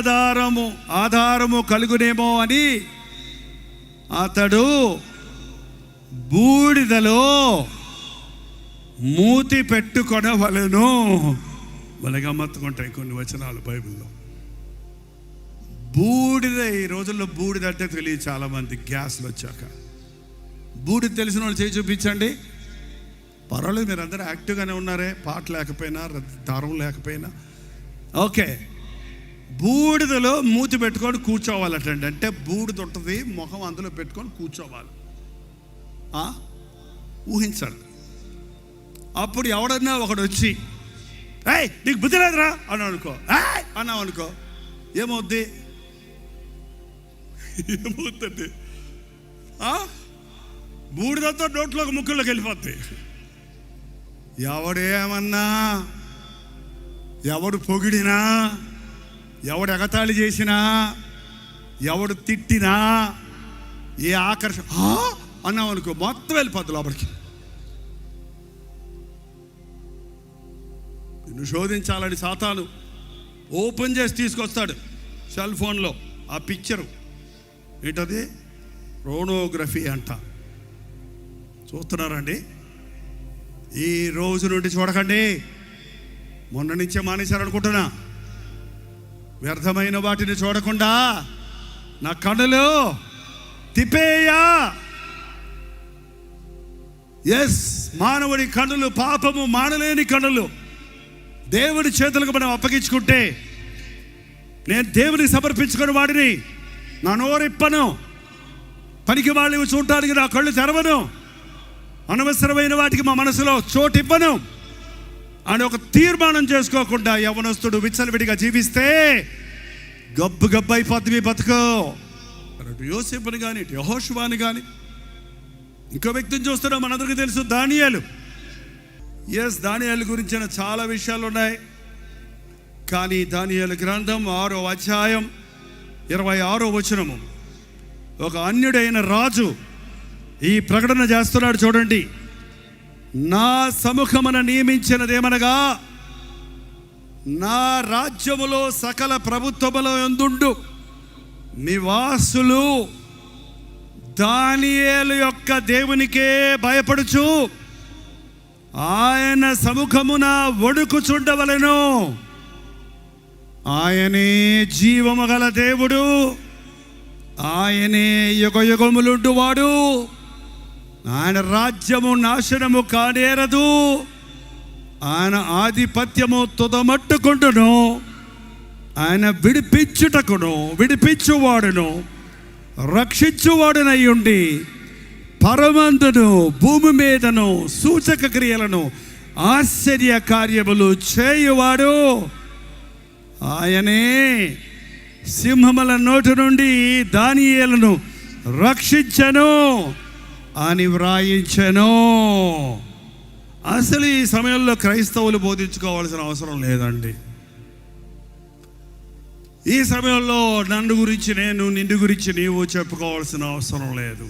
ఆధారము కలుగునేమో అని అతడు బూడిదలో మూతి పెట్టుకొనవలెను. భలే గమ్మత్తుకుంటాయి కొన్ని వచనాలు బైబిల్లో. బూడిద, ఈ రోజుల్లో బూడిద అంటే తెలియదు చాలామంది. గ్యాస్లు వచ్చాక బూడిద తెలిసిన వాళ్ళు చేయి చూపించండి. పర్వాలేదు, మీరు అందరూ యాక్టివ్గానే ఉన్నారే, పాట లేకపోయినా దారం లేకపోయినా. ఓకే, బూడిదలో మూతి పెట్టుకొని కూర్చోవాలటండి. అంటే బూడిద ఉంటుంది, ముఖం అందులో పెట్టుకొని కూర్చోవాలి. ఊహించండి. అప్పుడు ఎవడన్నా ఒకడు వచ్చి ఏయ్ నీకు బుద్ధి లేదురా అన్నావు అనుకో, అన్నావు అనుకో, ఏమవుద్ది? ఏమవుతుంది? బూడిదతో నోట్లోకి ముక్కుల్లోకి వెళ్ళిపోద్ది. ఎవడేమన్నా, ఎవడు పొగిడినా, ఎవడు ఎగతాళి చేసినా, ఎవడు తిట్టినా, ఏ ఆకర్షణ అన్నావు అనుకో, మొత్తం వెళ్ళిపోద్ది లోపలికి. నిన్ను శోధించాలని సాతాను ఓపెన్ చేసి తీసుకొస్తాడు సెల్ ఫోన్లో ఆ పిక్చరు. ఏంటది? పోర్నోగ్రఫీ అంట. చూస్తున్నారండి? ఈ రోజు నుండి చూడకండి. మొన్న నుంచే మానేశారనుకుంటున్నా. వ్యర్థమైన వాటిని చూడకుండా నా కన్నులు తిప్పేయా. ఎస్, మానవుడి కన్నులు పాపము మానలేని కన్నులు. దేవుడి చేతులకు మనం అప్పగించుకుంటే, నేను దేవుని సమర్పించుకుని వాడిని, నా నోరిప్పను, పనికి వాళ్ళు చూడటానికి నా కళ్ళు తెరవను, అనవసరమైన వాటికి మా మనసులో చోటు ఇవ్వను అని ఒక తీర్మానం చేసుకోకుండా యవ్వనస్తుడు విచ్చలవిడిగా జీవిస్తే గబ్బు అయిపోద్ది మీ బతుకు. యోసేపుని కానీ, యెహోషువని కానీ, ఇంకో వ్యక్తిని చూస్తున్నాం, మనందరికీ తెలుసు, దానియేలు. ఎస్, దానియేలు గురించిన చాలా విషయాలు ఉన్నాయి. కానీ దానియేలు గ్రంథం 6వ అధ్యాయం 26వ వచనము, ఒక అన్యుడైన రాజు ఈ ప్రకటన చేస్తున్నాడు. చూడండి, నా సముఖమున నియమించినదేమనగా, నా రాజ్యములో సకల ప్రభుత్వములో యందుండు నివాసులు దానియేలు యొక్క దేవునికే భయపడుచు ఆయన సముఖమున వణుకుచుండవలెను. ఆయనే జీవము గల దేవుడు, ఆయనే యుగయుగములుండువాడు. ఆయన రాజ్యము నాశనము కానేరదు, ఆయన ఆధిపత్యము తుదమట్టుకుండును. ఆయన విడిపించువాడును రక్షించువాడునయ్యుండి పరమందును భూమి మీదను సూచక క్రియలను ఆశ్చర్య కార్యములు చేయువాడు. ఆయనే సింహముల నోటి నుండి దానియేలును రక్షించెను అని వ్రాయించెను. అసలు ఈ సమయంలో క్రైస్తవులు బోధించుకోవాల్సిన అవసరం లేదండి. ఈ సమయంలో నన్ను గురించి నేను, నిన్ను గురించి నీవు చెప్పుకోవాల్సిన అవసరం లేదు.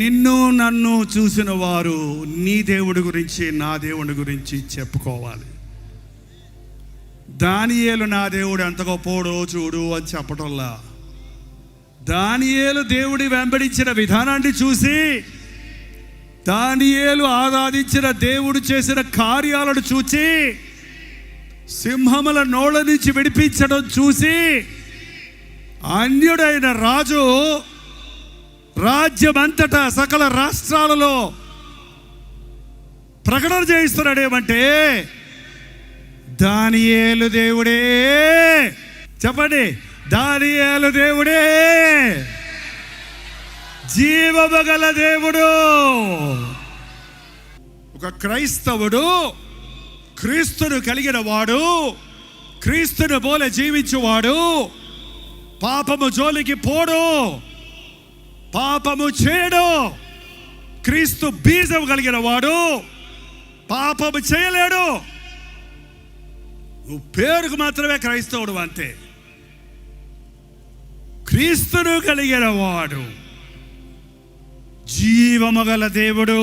నిన్ను నన్ను చూసిన వారు నీ దేవుడి గురించి, నా దేవుడి గురించి చెప్పుకోవాలి. దానియేలు నా దేవుడు ఎంత గొప్పోడో చూడు అని చెప్పటంలా, దానియేలు దేవుడి వెంబడించిన విధానాన్ని చూసి, దానియేలు ఆరాధించిన దేవుడు చేసిన కార్యాలను చూచి, సింహముల నోళ్ళ నుంచి విడిపించడం చూసి, అన్యుడైన రాజు రాజ్యమంతటా సకల రాష్ట్రాలలో ప్రకటన చేయిస్తున్నాడేమంటే దానియేలు దేవుడే. చెప్పండి, దానియేలు దేవుడే జీవము గల దేవుడు. ఒక క్రైస్తవుడు క్రీస్తును కలిగిన వాడు, క్రీస్తును పోలే జీవించువాడు, పాపము జోలికి పోడు, పాపము చేయడు. క్రీస్తు బీజం కలిగిన వాడు పాపము చేయలేడు. నువ్వు పేరుకు మాత్రమే క్రైస్తవుడు అంతే. క్రీస్తును కలిగిన వాడు జీవము గల దేవుడు.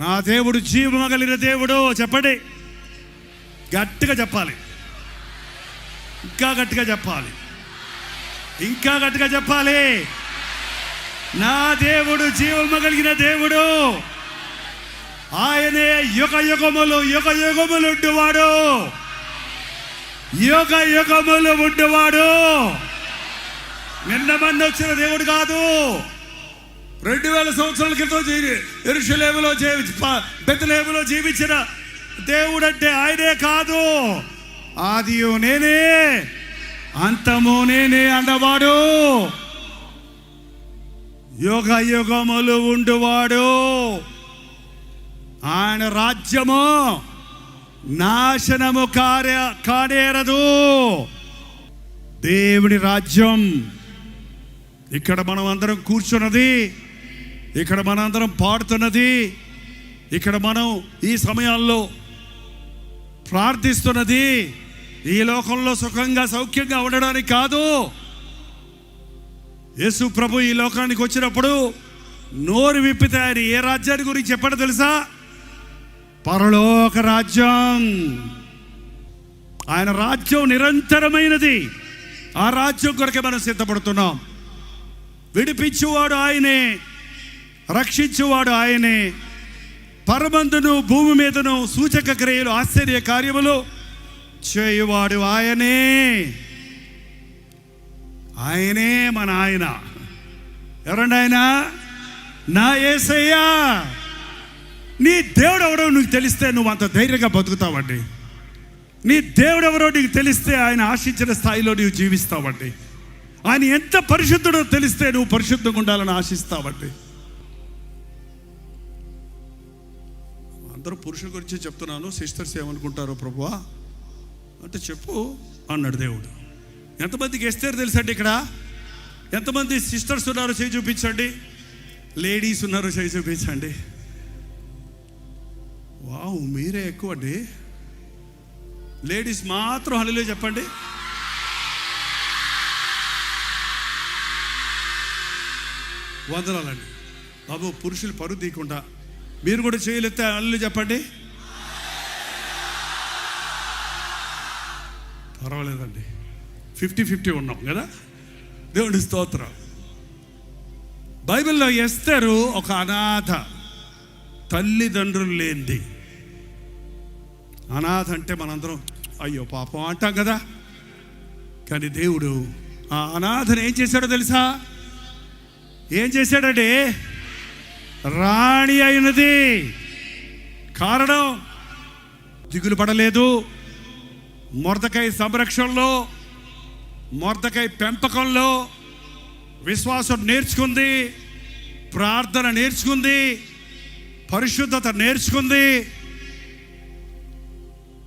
నా దేవుడు జీవము కలిగిన దేవుడు. చెప్పండి, గట్టిగా చెప్పాలి, ఇంకా గట్టిగా చెప్పాలి, ఇంకా గట్టిగా చెప్పాలి. నా దేవుడు జీవము కలిగిన దేవుడు. ఆయనే యుగ యుగములు ఉండువాడు, యుగ యుగములు ఉండువాడు. నిన్న మొన్న వచ్చిన దేవుడు కాదు. 2000 సంవత్సరాల క్రితం యెరూషలేములో బెత్లెహేములో జీవించిన దేవుడు అంటే ఆయనే కాదు. ఆదియు నేనే, అంతము నేనే అన్నవాడు, యుగ యుగములు ఉండువాడు. ఆయన రాజ్యము నాశనము కానేరదు. దేవుడి రాజ్యం ఇక్కడ మనం అందరం కూర్చున్నది, ఇక్కడ మనందరం పాడుతున్నది, ఇక్కడ మనం ఈ సమయాల్లో ప్రార్థిస్తున్నది ఈ లోకంలో సుఖంగా సౌఖ్యంగా ఉండడానికి కాదు. యేసు ప్రభు ఈ లోకానికి వచ్చినప్పుడు నోరు విప్పితే ఆయన ఏ రాజ్యాన్ని గురించి చెప్పాడో తెలుసా? పరలోక రాజ్యం. ఆయన రాజ్యం నిరంతరమైనది. ఆ రాజ్యం కొరకే మనం సిద్ధపడుతున్నాం. విడిపించువాడు ఆయనే, రక్షించువాడు ఆయనే, పరమందును భూమి మీదను సూచక క్రియలు ఆశ్చర్య కార్యములు చేయువాడు ఆయనే. ఆయనే మన ఆయన. ఎవరండి ఆయన? నా యేసయ్యా. నీ దేవుడు ఎవరో నీకు తెలిస్తే నువ్వు అంత ధైర్యంగా బతుకుతావండి. నీ దేవుడు ఎవరో నీకు తెలిస్తే ఆయన ఆశించిన స్థాయిలో నీవు జీవిస్తావండి. ఆయన ఎంత పరిశుద్ధుడో తెలిస్తే నువ్వు పరిశుద్ధంగా ఉండాలని ఆశిస్తావండి. అందరూ పురుషుల గురించి చెప్తున్నాను, సిస్టర్స్ ఏమనుకుంటారో ప్రభువా అంటే చెప్పు అన్నాడు దేవుడు. ఎంతమందికి ఎస్తేరు తెలుసండి? ఇక్కడ ఎంతమంది సిస్టర్స్ ఉన్నారో చేయి చూపించండి, లేడీస్ ఉన్నారో చేయి చూపించండి. వావ్, మీరే ఎక్కువ అండి. లేడీస్ మాత్రం హల్లెలూయా చెప్పండి. వందనాలండి బాబు. పురుషులు పరుగు తీయకుండా మీరు కూడా చేయలేస్తే హల్లెలూయా చెప్పండి. పర్వాలేదండి, 50-50 ఉన్నాం కదా. దేవుడి స్తోత్రం. బైబిల్లో ఎస్తేరు ఒక అనాథ, తల్లిదండ్రులు లేనిది. అనాథ అంటే మనందరం అయ్యో పాపం అంటాం కదా. కానీ దేవుడు ఆ అనాథను ఏం చేశాడో తెలుసా? ఏం చేశాడంటే రాణి అయినది. కారణం దిగులు పడలేదు. మొర్దెకై సంరక్షణలో, మొర్దెకై పెంపకంలో విశ్వాసం నేర్చుకుంది, ప్రార్థన నేర్చుకుంది, పరిశుద్ధత నేర్చుకుంది,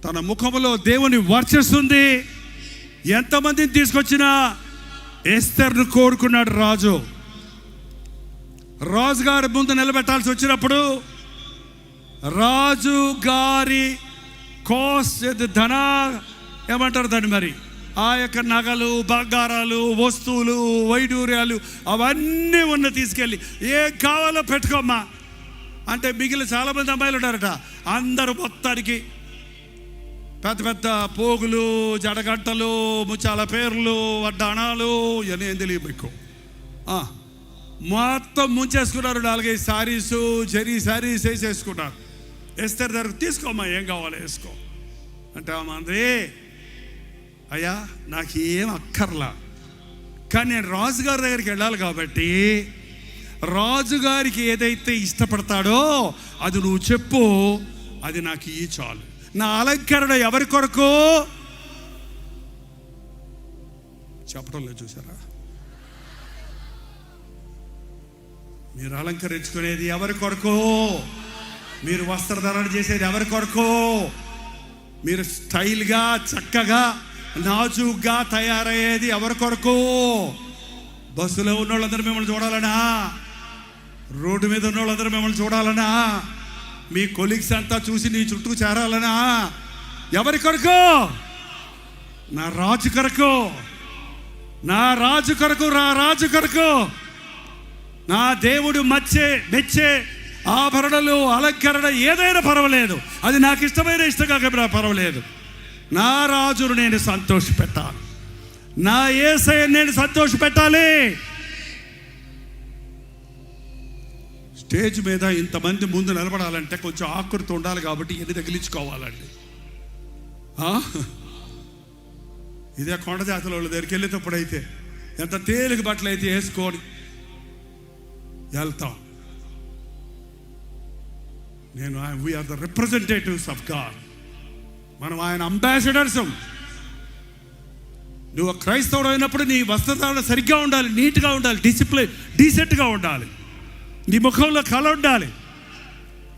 తన ముఖములో దేవుని వర్చిస్తుంది. ఎంతమందిని తీసుకొచ్చినా ఎస్తర్ను కోరుకున్నాడు రాజు. రాజుగారి ముందు నిలబెట్టాల్సి వచ్చినప్పుడు రాజు గారి ధన ఏమంటారు దాన్ని, మరి ఆ యొక్క నగలు, బంగారాలు, వస్తువులు, వైడూర్యాలు అవన్నీ ఉన్న తీసుకెళ్ళి ఏం కావాలో పెట్టుకోమ్మా అంటే మిగిలిన చాలామంది అమ్మాయిలు ఉన్నారట. అందరూ మొత్తానికి పెద్ద పెద్ద పోగులు, జడగంటలు, ముచ్చాల పేర్లు, వడ్డాణాలు ఇవన్నీ ఏం తెలియదు మీకు. మొత్తం ముంచేసుకున్నారు. 4-5 శారీసు, జరీ శారీస్ వేసేసుకున్నారు. ఎస్తర్ దగ్గర తీసుకోమ్మా ఏం కావాలో వేసుకో అంటే ఆమె అయ్యా నాకు ఏం అక్కర్లా, కానీ నేను రాజుగారి దగ్గరికి వెళ్ళాలి కాబట్టి రాజుగారికి ఏదైతే ఇష్టపడతాడో అది నువ్వు చెప్పు, అది నాకు ఈ చాలు. నా అలంకరణ ఎవరి కొరకు చెప్పడం లేదు, చూసారా? మీరు అలంకరించుకునేది ఎవరి కొరకు? మీరు వస్త్రధారణ చేసేది ఎవరి కొరకు? మీరు స్టైల్గా, చక్కగా, నాజుగ్గా తయారయ్యేది ఎవరి కొరకు? బస్సులో ఉన్న వాళ్ళందరూ మిమ్మల్ని చూడాలనా? రోడ్డు మీద ఉన్న వాళ్ళందరూ మిమ్మల్ని చూడాలనా? మీ కొలీగ్స్ అంతా చూసి నీ చుట్టూ చేరాలనా? ఎవరి కొరకు? నా రాజు కొరకు, నా రాజు కొరకు, నా రాజు కొరకు. నా దేవుడు మెచ్చే ఆభరణలు, అలంకరణ ఏదైనా పర్వాలేదు, అది నాకు ఇష్టమైన ఇష్టం కాకపోయినా పర్వాలేదు. నా రాజును నేను సంతోష పెట్టాలి, నా యేసయ్యను నేను సంతోష పెట్టాలి. స్టేజ్ మీద ఇంతమంది ముందు నిలబడాలంటే కొంచెం ఆకృతి ఉండాలి కాబట్టి ఎన్ని తగిలించుకోవాలండి. ఇదే కొండ జాతుల వాళ్ళ దగ్గరికి వెళ్ళేటప్పుడు అయితే ఎంత తేలిక బట్టలు అయితే వేసుకొని వెళ్తాం. We are the representatives of God. మనం ఆయన అంబాసిడర్స్. నువ్వు క్రైస్తవుడు అయినప్పుడు నీ వస్త్రధారణ సరిగ్గా ఉండాలి, నీట్గా ఉండాలి, డీసెంట్గా ఉండాలి, నీ ముఖంలో కళ ఉండాలి.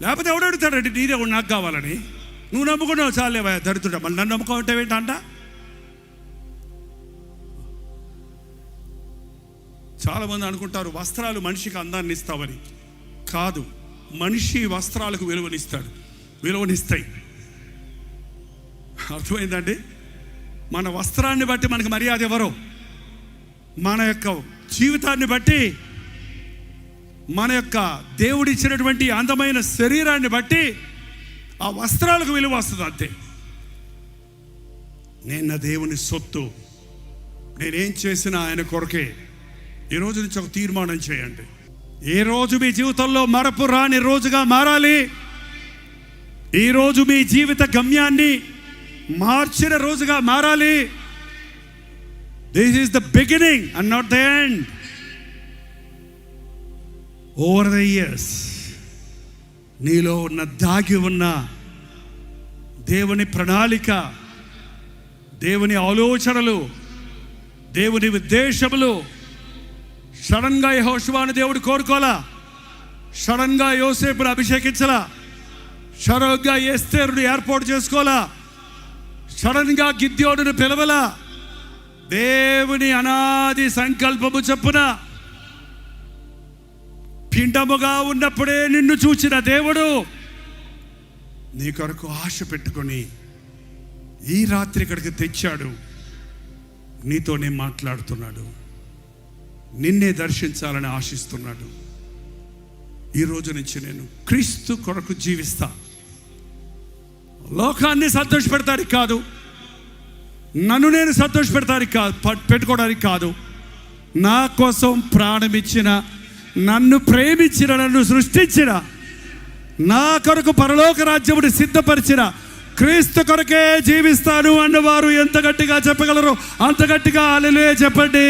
లేకపోతే ఎవడు అడుగుతాడండి నీదే నాకు కావాలని? నువ్వు నమ్ముకున్నావు చాలే దరిద్రుడా, మళ్ళీ నన్ను నమ్ముకోమంటే ఏంటంట? చాలామంది అనుకుంటారు వస్త్రాలు మనిషికి అందాన్ని ఇస్తావని. కాదు, మనిషి వస్త్రాలకు విలువనిస్తాయి. అర్థమైందండి? మన వస్త్రాన్ని బట్టి మనకు మర్యాద ఎవరో, మన యొక్క జీవితాన్ని బట్టి, మన యొక్క దేవుడిచ్చినటువంటి అందమైన శరీరాన్ని బట్టి ఆ వస్త్రాలకు విలువ వస్తుంది. అంతే. నేను నా దేవుని సొత్తు, నేనేం చేసినా ఆయన కొరకే. ఈ రోజు నుంచి ఒక తీర్మానం చేయండి. ఏ రోజు మీ జీవితంలో మరపు రాని రోజుగా మారాలి. ఈరోజు మీ జీవిత గమ్యాన్ని మార్చిన రోజుగా మారాలి. This is the beginning and not the end. Over the years నీలో ఉన్న దాగి ఉన్న దేవుని ప్రణాళిక, దేవుని ఆలోచనలు, దేవుని ఉద్దేశములు సడన్గా యెహోషువను దేవుడు కోరుకోలా, సడన్గా యోసేపును అభిషేకించలా, సడన్గా ఎస్తేరును ఏర్పాటు చేసుకోలా, సడన్గా గిద్యోనును పిలవలా. దేవుని అనాది సంకల్పము చొప్పున పిండముగా ఉన్నప్పుడే నిన్ను చూచిన దేవుడు నీ కొరకు ఆశ పెట్టుకొని ఈ రాత్రి ఇక్కడికి తెచ్చాడు. నీతోనే మాట్లాడుతున్నాడు, నిన్నే దర్శించాలని ఆశిస్తున్నాడు. ఈ రోజు నుంచి నేను క్రీస్తు కొరకు జీవిస్తా. లోకాన్ని సంతోషపెడతానికి కాదు, నన్ను నేను సంతోషపెడతానికి కాదు, పెట్టుకోవడానికి కాదు. నా కోసం ప్రాణమిచ్చిన, నన్ను ప్రేమించిన, నన్ను సృష్టించిన, నా కొరకు పరలోక రాజ్యముని సిద్ధపరిచిన క్రీస్తు కొరకే జీవిస్తాను అన్నవారు ఎంత గట్టిగా చెప్పగలరు అంత గట్టిగా హల్లెలూయా చెప్పండి.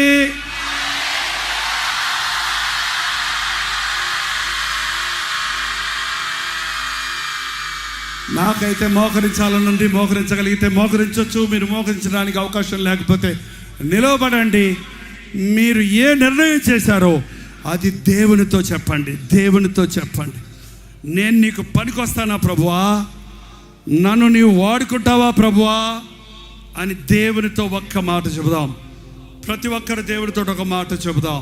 నాకైతే మోకరించాలనుంది, మోకరించగలిగితే మోకరించవచ్చు. మీరు మోకరించడానికి అవకాశం లేకపోతే నిలవబడండి. మీరు ఏ నిర్ణయం చేశారో అది దేవునితో చెప్పండి, దేవునితో చెప్పండి. నేను నీకు పనికొస్తానా ప్రభువా, నన్ను నీవు వాడుకుంటావా ప్రభువా అని దేవునితో ఒక్క మాట చెబుదాం. ప్రతి ఒక్కరు దేవునితో ఒక మాట చెబుదాం.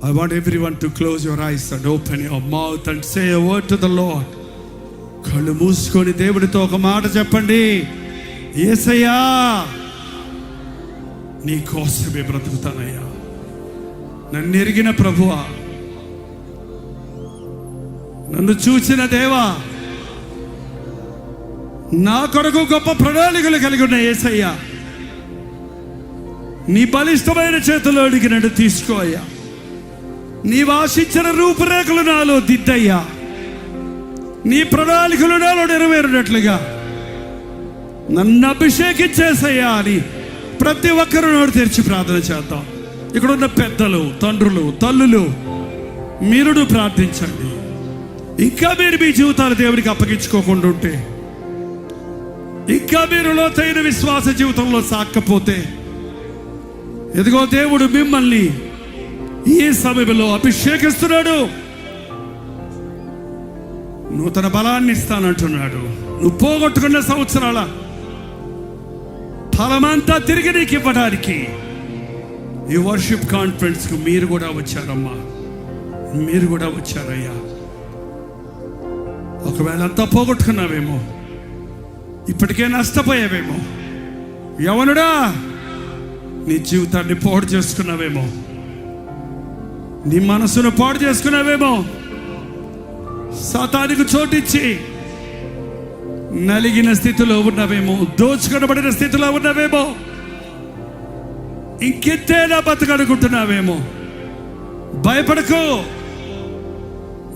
I want everyone to close your eyes and open your mouth and say a word to the lord. కళ్ళు మూసుకొని దేవుడితో ఒక మాట చెప్పండి. యేసయ్యా, నీ కోసమే బ్రతుకుతానయ్యా. నన్ను ఎరిగిన ప్రభువా, నన్ను చూసిన దేవా, నా కొరకు గొప్ప ప్రణాళికలు కలిగి ఉన్న యేసయ్యా, నీ బలిష్టమైన చేతిలోనికి నన్ను తీసుకో అయ్యా. నీవు ఆశించిన రూపురేఖలు నాలో దిద్దయ్యా. నీ ప్రణాళికలు నాలో నెరవేరినట్లుగా నన్ను అభిషేకించేసయ్యా అని ప్రతి ఒక్కరు నోరు తెరిచి ప్రార్థన చేద్దాం. ఇక్కడున్న పెద్దలు, తండ్రులు, తల్లులు, మీరు ప్రార్థించండి. ఇంకా మీరు మీ జీవితాలు దేవుడికి అప్పగించుకోకుండా ఉంటే, ఇంకా మీరు లోతైన విశ్వాస జీవితంలో సాక్కపోతే, ఎదుగో దేవుడు మిమ్మల్ని ఈ సమయంలో అభిషేకిస్తున్నాడు. నూతన బలాన్ని ఇస్తానంటున్నాడు. నువ్వు పోగొట్టుకున్న సంవత్సరాల ఫలమంతా తిరిగి నీకు ఇవ్వడానికి ఈ వర్షిప్ కాన్ఫరెన్స్కు మీరు కూడా వచ్చారమ్మా, మీరు కూడా వచ్చారయ్యా. ఒకవేళ అంతా పోగొట్టుకున్నావేమో, ఇప్పటికే నష్టపోయావేమో, యవనుడా నీ జీవితాన్ని పాడు చేసుకున్నావేమో, నీ మనసును పాడు చేసుకున్నావేమో, సాతానికి చోటిచ్చి నలిగిన స్థితిలో ఉన్నవేమో, దోచుకొనబడిన స్థితిలో ఉన్నవేమో, ఇంకెంతేనా బతకనుకుంటున్నావేమో. భయపడకు,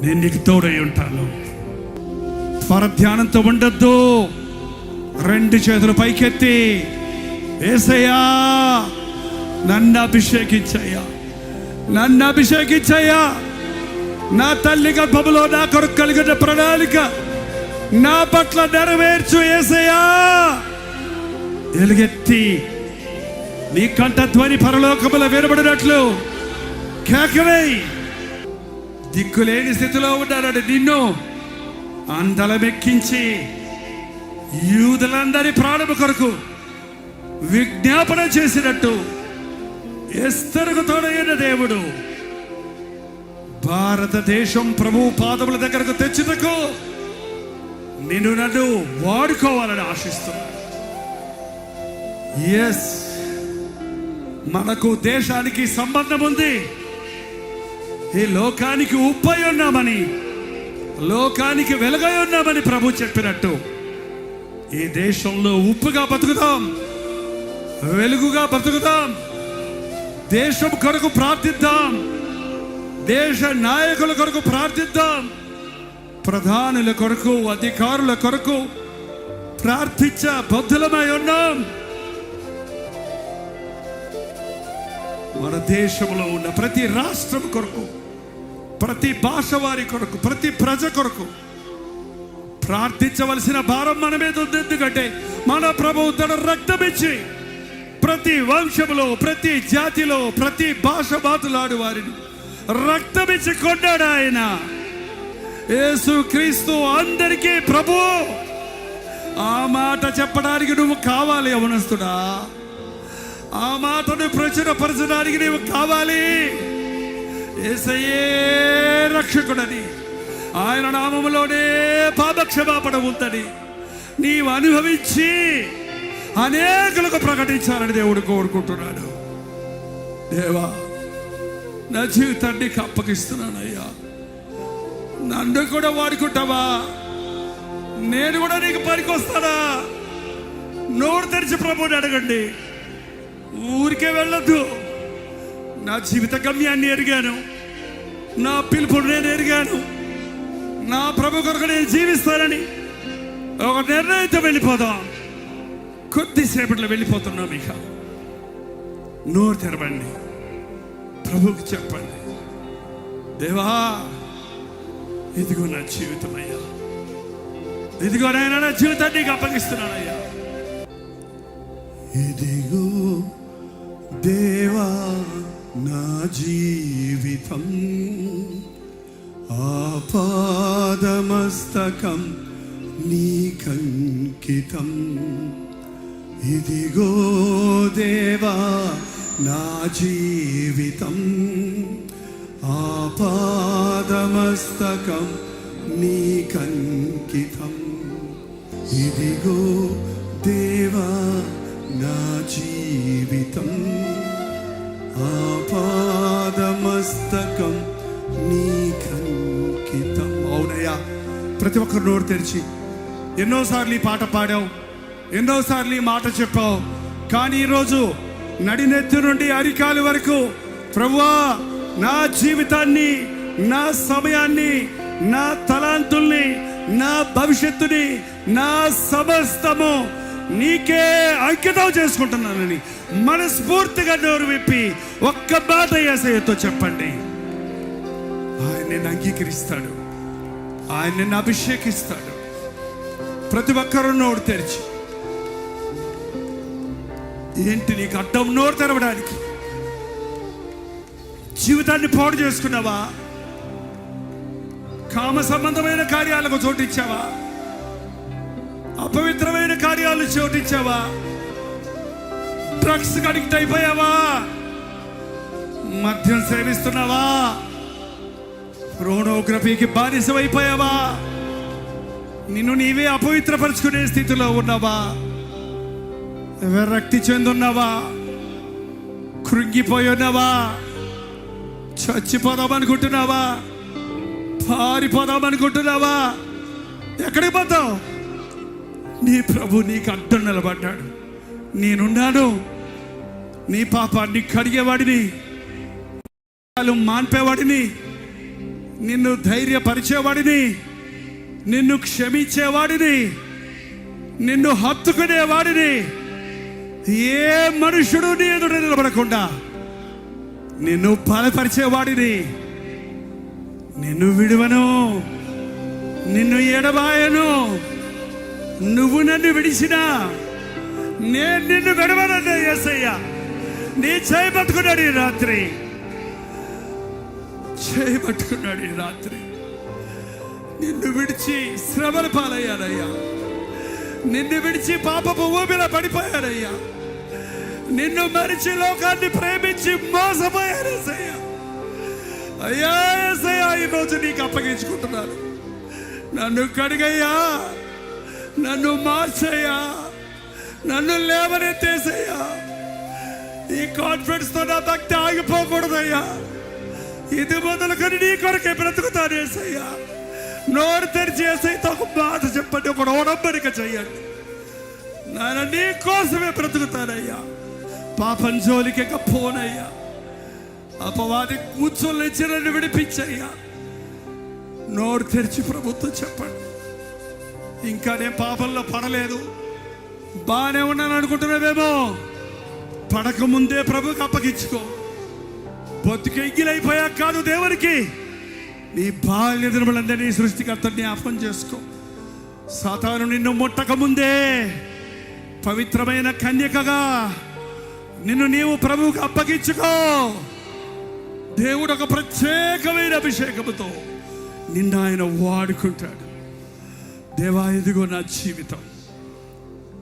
నేను నీకు తోడై ఉంటాను. పరధ్యానంతో ఉండొద్దు. రెండు చేతులు పైకెత్తి, యేసయ్యా నన్ను అభిషేకించయ్యా, నన్ను అభిషేకించయ్యా. నా తల్లి గర్భములో నా కొరకు కలిగిన ప్రణాళిక నా పట్ల నెరవేర్చు యేసయ్యా. ఎలుగెత్తి నీ కంఠధ్వని పరలోకములో వినబడినట్లు కేకవేయి. దిక్కులేని స్థితిలో ఉన్నారని నిన్ను అందలమెక్కించి యూదులందరి ప్రాణము కొరకు విజ్ఞాపన చేసినట్టు ఎస్తరుకు తోడైన దేవుడు భారతదేశం ప్రభు పాదముల దగ్గరకు తెచ్చుటకు నిన్ను నన్ను వాడుకోవాలని ఆశిస్తున్నాడు. ఎస్, మనకు దేశానికి సంబంధం ఉంది. ఈ లోకానికి ఉప్పై ఉన్నామని, లోకానికి వెలుగై ఉన్నామని ప్రభు చెప్పినట్టు ఈ దేశంలో ఉప్పుగా బతుకుదాం, వెలుగుగా బతుకుదాం. దేశం కొరకు ప్రార్థిద్దాం, దేశ నాయకుల కొరకు ప్రార్థిద్దాం, ప్రధానుల కొరకు, అధికారుల కొరకు ప్రార్థించ బద్ధులమై ఉన్నాం. మన దేశంలో ఉన్న ప్రతి రాష్ట్రం కొరకు, ప్రతి భాష వారి కొరకు, ప్రతి ప్రజ కొరకు ప్రార్థించవలసిన భారం మన మీద ఉంది. ఎందుకంటే మన ప్రభువు తన రక్తం ఇచ్చి ప్రతి వంశంలో, ప్రతి జాతిలో, ప్రతి భాష మాట్లాడు వారిని రక్తమిచ్చి కొన్నాడు ఆయన. యేసు క్రీస్తు అందరికీ ప్రభు. ఆ మాట చెప్పడానికి నువ్వు కావాలి యవనస్తుడా. ఆ మాటను ప్రచురపరచడానికి నువ్వు కావాలి. యేసయ్యే రక్షకుడని, ఆయన నామములోనే పాపక్షమాపణ ఉందని నీవు అనుభవించి అనేకులకు ప్రకటించాలని దేవుడు కోరుకుంటున్నాడు. దేవా, నా జీవితాన్ని అప్పగిస్తున్నానయ్యా. నన్ను కూడా వాడుకుంటావా? నేను కూడా నీకు పనికొస్తానా? నోరు తెరిచి ప్రభుని అడగండి. ఊరికే వెళ్ళొద్దు. నా జీవిత గమ్యాన్ని ఎరిగాను, నా పిలుపుని నేను ఎరిగాను, నా ప్రభు కొరకు నేను జీవిస్తానని ఒక నిర్ణయంతో వెళ్ళిపోదాం. కొద్దిసేపట్లో వెళ్ళిపోతున్నాం. ఇక నోరు తెరవండి, ప్రభువుకి చెప్పండి, దేవా ఇదిగో నా జీవితం అయ్యా, ఇదిగో నాయనా నా జీవితాన్ని నీకు అప్పగిస్తున్నానయ్యా. ఇదిగో దేవా నా జీవితం, ఆపాదమస్తకం నీకంకితం. ఇదిగో దేవా నా జీవితం, ఆపాదమస్తకం నీకంకితం. ఇదిగో దేవా నా జీవితం, ఆపాదమస్తకం నీకంకితం. అవునయ్యా, ప్రతి ఒక్కరు నోరు తెరిచి ఎన్నోసార్లు ఈ పాట పాడావు, ఎన్నోసార్లు ఈ మాట చెప్పావు. కానీ ఈరోజు నడినెత్తి నుండి అరికాలు వరకు ప్రభువా నా జీవితాన్ని, నా సమయాన్ని, నా తలాంతుల్ని, నా భవిష్యత్తుని, నా సమస్తము నీకే అంకితం చేసుకుంటున్నానని మనస్ఫూర్తిగా నోరు విప్పి ఒక్క మాట యేసయ్యతో చెప్పండి. ఆయన నిన్ను అంగీకరిస్తాడు, ఆయన నిన్ను అభిషేకిస్తాడు. ప్రతి ఒక్కరూ నోరు తెరిచి, ఏంటి నీకు అడ్డం నోరు తెరవడానికి? జీవితాన్ని పాడు చేసుకున్నావా? కామ సంబంధమైన కార్యాలకు చోటిచ్చావా? అపవిత్రమైన కార్యాలు చోటిచ్చావా? Drugs addict అయిపోయావా? మద్యం సేవిస్తున్నావా? పోర్నోగ్రఫీకి బానిసమైపోయావా? నిన్ను నీవే అపవిత్రపరుచుకునే స్థితిలో ఉన్నావా? విరక్తి చెందున్నావా? కృంగిపోయి ఉన్నావా? చచ్చిపోదామనుకుంటున్నావా? పారిపోదామనుకుంటున్నావా? ఎక్కడికి పోతావు? నీ ప్రభు నీకు అడ్డం నిలబడ్డాడు. నేనున్నాను, నీ పాపాన్ని కడిగేవాడిని, మాన్పేవాడిని, నిన్ను ధైర్యపరిచేవాడిని, నిన్ను క్షమించేవాడిని, నిన్ను హత్తుకునేవాడిని. ఏ మనుషుడు నీ ఎదుట నిలబడకుండా నిన్ను బలపరిచేవాడిని. నిన్ను విడువను, నిన్ను ఎడబాయను. నువ్వు నన్ను విడిచినా నేను నిన్ను విడవనన్నా యేసయ్య. నీ చేయి పట్టుకున్నాడు ఈ రాత్రి, చేయి పట్టుకున్నాడు ఈ రాత్రి. నిన్ను విడిచి శ్రమల పాలయ్యానయ్యా, నిన్ను విడిచి పాపపు ఊబిలో పడిపోయానయ్యా, నిన్ను మరిచి లోకాన్ని ప్రేమించి మోసపోయాను యేసయ్య. అయ్యా యేసయ్య, ఈరోజు నీకు అప్పగించుకుంటున్నాను. నన్ను కడిగయ్యా, నన్ను మార్చయ్యా, నన్ను లేవనెత్తేసయ్యా. ఈ కాన్ఫిడెన్స్ తో నా భక్తి ఆగిపోకూడదయ్యా. ఇది మొదలుకొని నీ కొరకే బ్రతుకుతాను యేసయ్యా. నోరు తెరిచి యేసయ్యతో ఒక మాట చెప్పండి, ఒక ఒడంబడిక చెయ్యండి. నాన్న నీ కోసమే బ్రతుకుతానయ్యా. పాపం జోలికి పోనయ్యా. అపవాది కూర్చొని నన్ను విడిపించయ్యా. నోరు తెరిచి ప్రభుత్వం చెప్పండి. ఇంకా నేను పాపంలో పడలేదు, బాగానే ఉన్నాను అనుకుంటున్నావేమో. పడక ముందే ప్రభుకి అప్పగించుకో. బొత్తికి ఎంగిలైపోయా కాదు దేవునికి. నీ బాల్య దినములందరినీ సృష్టికర్తని జ్ఞాపకం చేసుకో. సాతాను నిన్ను ముట్టక ముందే పవిత్రమైన కన్యకగా నిన్ను నీవు ప్రభువుకి అప్పగించుకో. దేవుడు ఒక ప్రత్యేకమైన అభిషేకముతో నిన్ను ఆయన వాడుకుంటాడు. దేవా ఇదిగో నా జీవితం.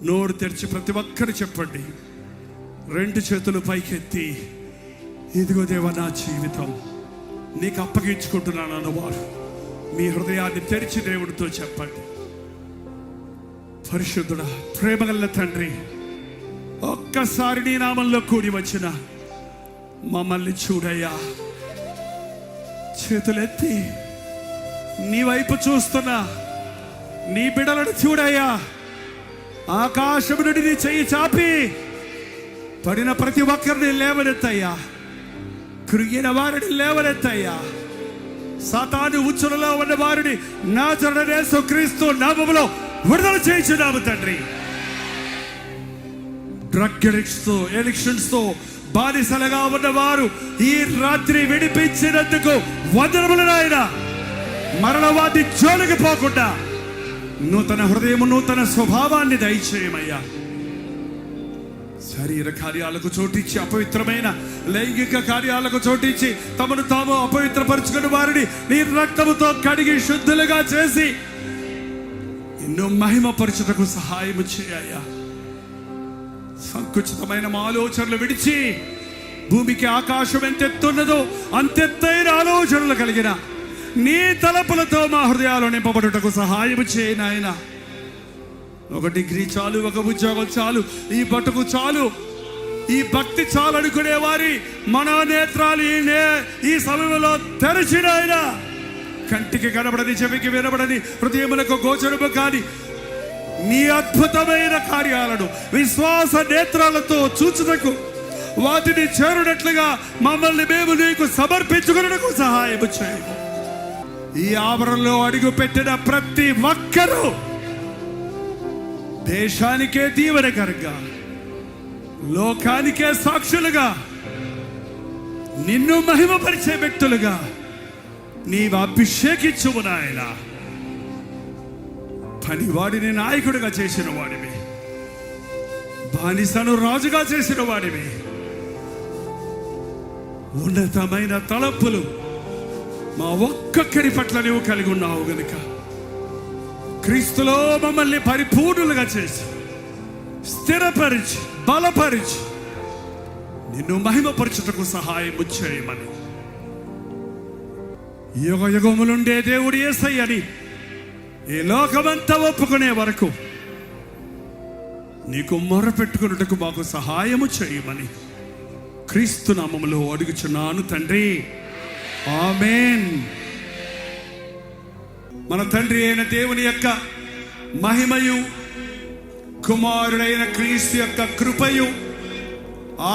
నోరు తెరిచి ప్రతి ఒక్కరు చెప్పండి, రెండు చేతులు పైకెత్తి, ఇదిగో దేవా నా జీవితం నీకు అప్పగించుకుంటున్నాను అన్నవారు మీ హృదయాన్ని తెరిచి దేవుడితో చెప్పండి. పరిశుద్ధుడా, ప్రేమగల తండ్రి, ఒక్కసారి నీ నామంలో కూడి వచ్చిన మమ్మల్ని చూడయ్యా. చేతులెత్తి నీ వైపు చూస్తున్నా నీ బిడ్డలను చూడయ్యా. ఆకాశం నుండి నీ చెయ్యి చాపి పడిన ప్రతి ఒక్కరిని లేవనెత్తయ్యా. కృంగిన వారిని లేవనెత్తయ్యా. సాతాను ఉచ్చులలో ఉన్న వారిని నజరేయుడైన యేసుక్రీస్తు నామములో విడుదల చేయించున్నాము తండ్రి. డ్రగ్ ఎడిక్షన్స్ తో బానిసలుగా ఉన్నవారు ఈ రాత్రి విడిపించినందుకు వందనములు నాయన. మరణవాది జోలికి పోకుండా నూతన హృదయము, నూతన స్వభావాన్ని దయచేయమయ్యా. శరీర కార్యాలకు చోటిచ్చి, అపవిత్రమైన లైంగిక కార్యాలకు చోటిచ్చి తమను తాము అపవిత్రపరుచుకుని వారిని నీ రక్తముతో కడిగి శుద్ధులుగా చేసి ఎన్నో మహిమపరచుటకు సహాయము చేయ్యా. సంకుచితమైన మా ఆలోచనలు విడిచి భూమికి ఆకాశం ఎంతెత్తున్నదో అంతెత్తైన ఆలోచనలు కలిగిన నీ తలపులతో మా హృదయాలు నింపబడుటకు సహాయము చేయి నాయన. ఒక డిగ్రీ చాలు, ఒక ఉద్యోగం చాలు, ఈ బతుకు చాలు, ఈ భక్తి చాలు అనుకునే వారి మనోనేత్రాలు ఈ సమయంలో తెరచిన ఆయన. కంటికి కనబడని, చెవికి వినబడని, హృదయములకు గోచరము కాని నీ అద్భుతమైన కార్యాలను విశ్వాస నేత్రాలతో చూచుటకు, వాటిని చేరునట్లుగా మమ్మల్ని మేము నీకు సమర్పించుకున్నకు సహాయం చేయము. ఈ ఆవరణలో అడుగు పెట్టిన ప్రతి ఒక్కరూ దేశానికే దీవెనకరంగా, లోకానికే సాక్షులుగా, నిన్ను మహిమపరిచే వ్యక్తులుగా నీవు అభిషేకించుము నాయన. పనివాడిని నాయకుడిగా చేసిన వాడివి, బానిసను రాజుగా చేసిన వాడివి. ఉన్నతమైన తలంపులు మా ఒక్కొక్కరి పట్ల నీవు కలిగి ఉన్నావు గనుక క్రీస్తులో మమ్మల్ని పరిపూర్ణులుగా చేసి, స్థిరపరిచి, బలపరిచి నిన్ను మహిమపరచుటకు సహాయం చేయమని, యుగ యుగములుండే దేవుడు యేసయ్యని ఈ లోకమంతా ఒప్పుకునే వరకు నీకు మొరపెట్టుకున్నట్టుకు మాకు సహాయము చేయమని క్రీస్తు నామములో అడుగుచున్నాను తండ్రి, ఆమేన్. మన తండ్రి అయిన దేవుని యొక్క మహిమయు, కుమారుడైన క్రీస్తు యొక్క కృపయు,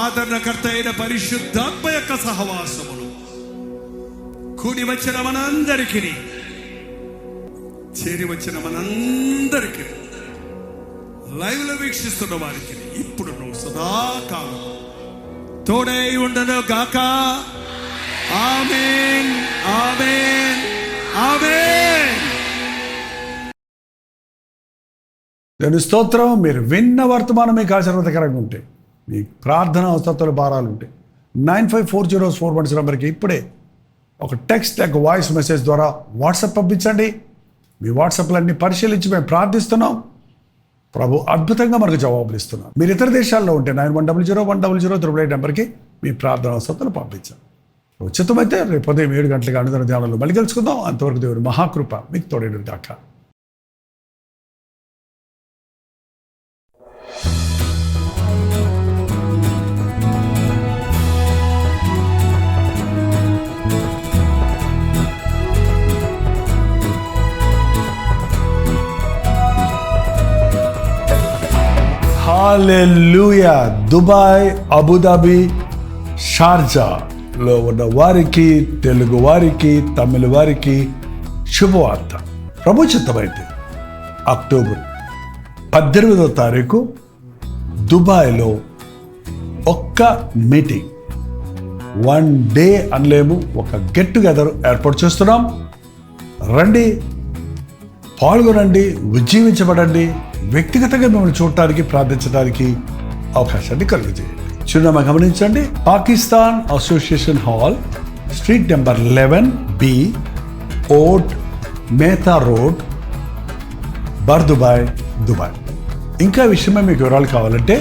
ఆదరణకర్త అయిన పరిశుద్ధాత్మ యొక్క సహవాసమును కూడి వచ్చిన మనందరికీ, చేరి వచ్చిన మనందరికీ, లైవ్ లో వీక్షిస్తున్న వారికి ఇప్పుడు నువ్వు సదాకాలం తోడై ఉండను గాక. ఆమేన్, ఆమేన్, ఆమేన్. దేవుని స్తోత్రం. మీరు విన్న వర్తమానం మీకు ఆశీర్వాదకరంగా ఉంటే, మీ ప్రార్థన అవసరాలు భారాలు ఉంటే 954041 నెంబర్కి ఇప్పుడే ఒక టెక్స్ట్ లేక వాయిస్ మెసేజ్ ద్వారా వాట్సాప్ పంపించండి. మీ వాట్సాప్లన్నీ పరిశీలించి మేము ప్రార్థిస్తున్నాం. ప్రభు అద్భుతంగా మనకు జవాబులు ఇస్తున్నాం. మీరు ఇతర దేశాల్లో ఉంటే 91001008 నెంబర్కి మీ ప్రార్థన అవసరాలు పంపించాం. ఉచితమైతే రేపు ఉదయం 7 గంటలకు అనుదిన ధ్యానంలో మళ్ళీ కలుసుకుందాం. అంతవరకు దేవుని మహాకృప మీకు తోడేడు దాకా. హల్లెలూయా. దుబాయ్, అబుదాబి, షార్జాలో ఉన్న వారికి, తెలుగు వారికి, తమిళ వారికి శుభవార్త. ప్రభు చిత్తమైతే అక్టోబర్ 18వ తారీఖు దుబాయ్లో ఒక్క మీటింగ్, 1 డే అనలేము, ఒక గెట్ టుగెదర్ ఏర్పాటు చేస్తున్నాం. రండి, పాల్గొనండి, ఉజ్జీవించబడండి. వ్యక్తిగతంగా మిమ్మల్ని చూడటానికి, ప్రార్థించడానికి అవకాశాన్ని కలుగజేయండి. చిరునామా గమనించండి. Pakistan association hall, street number 11B, Oud Metha road, Bur Dubai, Dubai. ఇంకా విషయమే మీకు వివరాలు కావాలంటే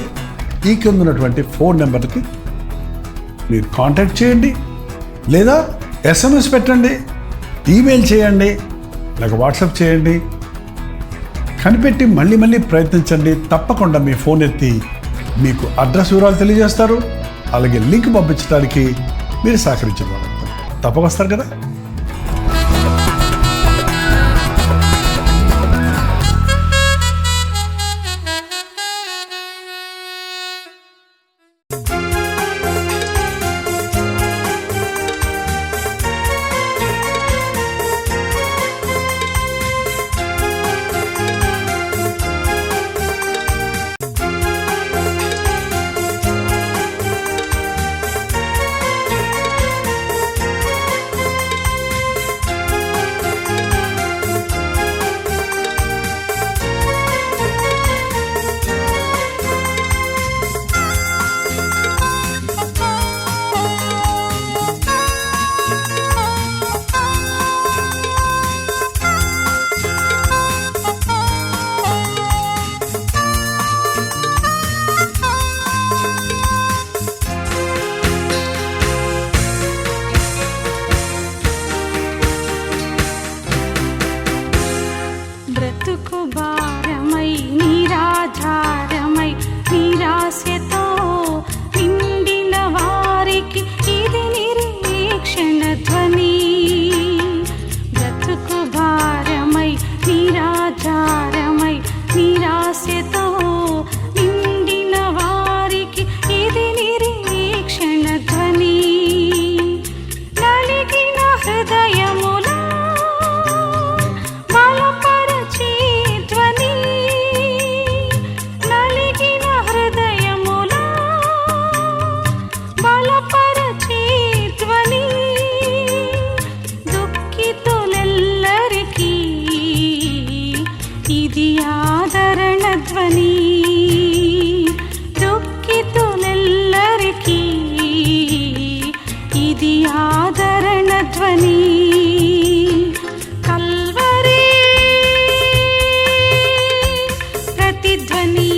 ఈ కింద ఉన్నటువంటి ఫోన్ నెంబర్కి మీరు కాంటాక్ట్ చేయండి, లేదా SMS పెట్టండి, ఈమెయిల్ చేయండి, లేక వాట్సాప్ చేయండి. కనిపెట్టి మళ్ళీ ప్రయత్నించండి. తప్పకుండా మీ ఫోన్ ఎత్తి మీకు అడ్రస్ వివరాలు తెలియజేస్తారు. అలాగే లింక్ పంపించడానికి మీరు సహకరించగలరు. తప్పక వస్తారు కదా. ధ్వని దుఃఖితులెల్లరికీ ఇది ఆదరణ ధ్వని కల్వరి ప్రతిధ్వని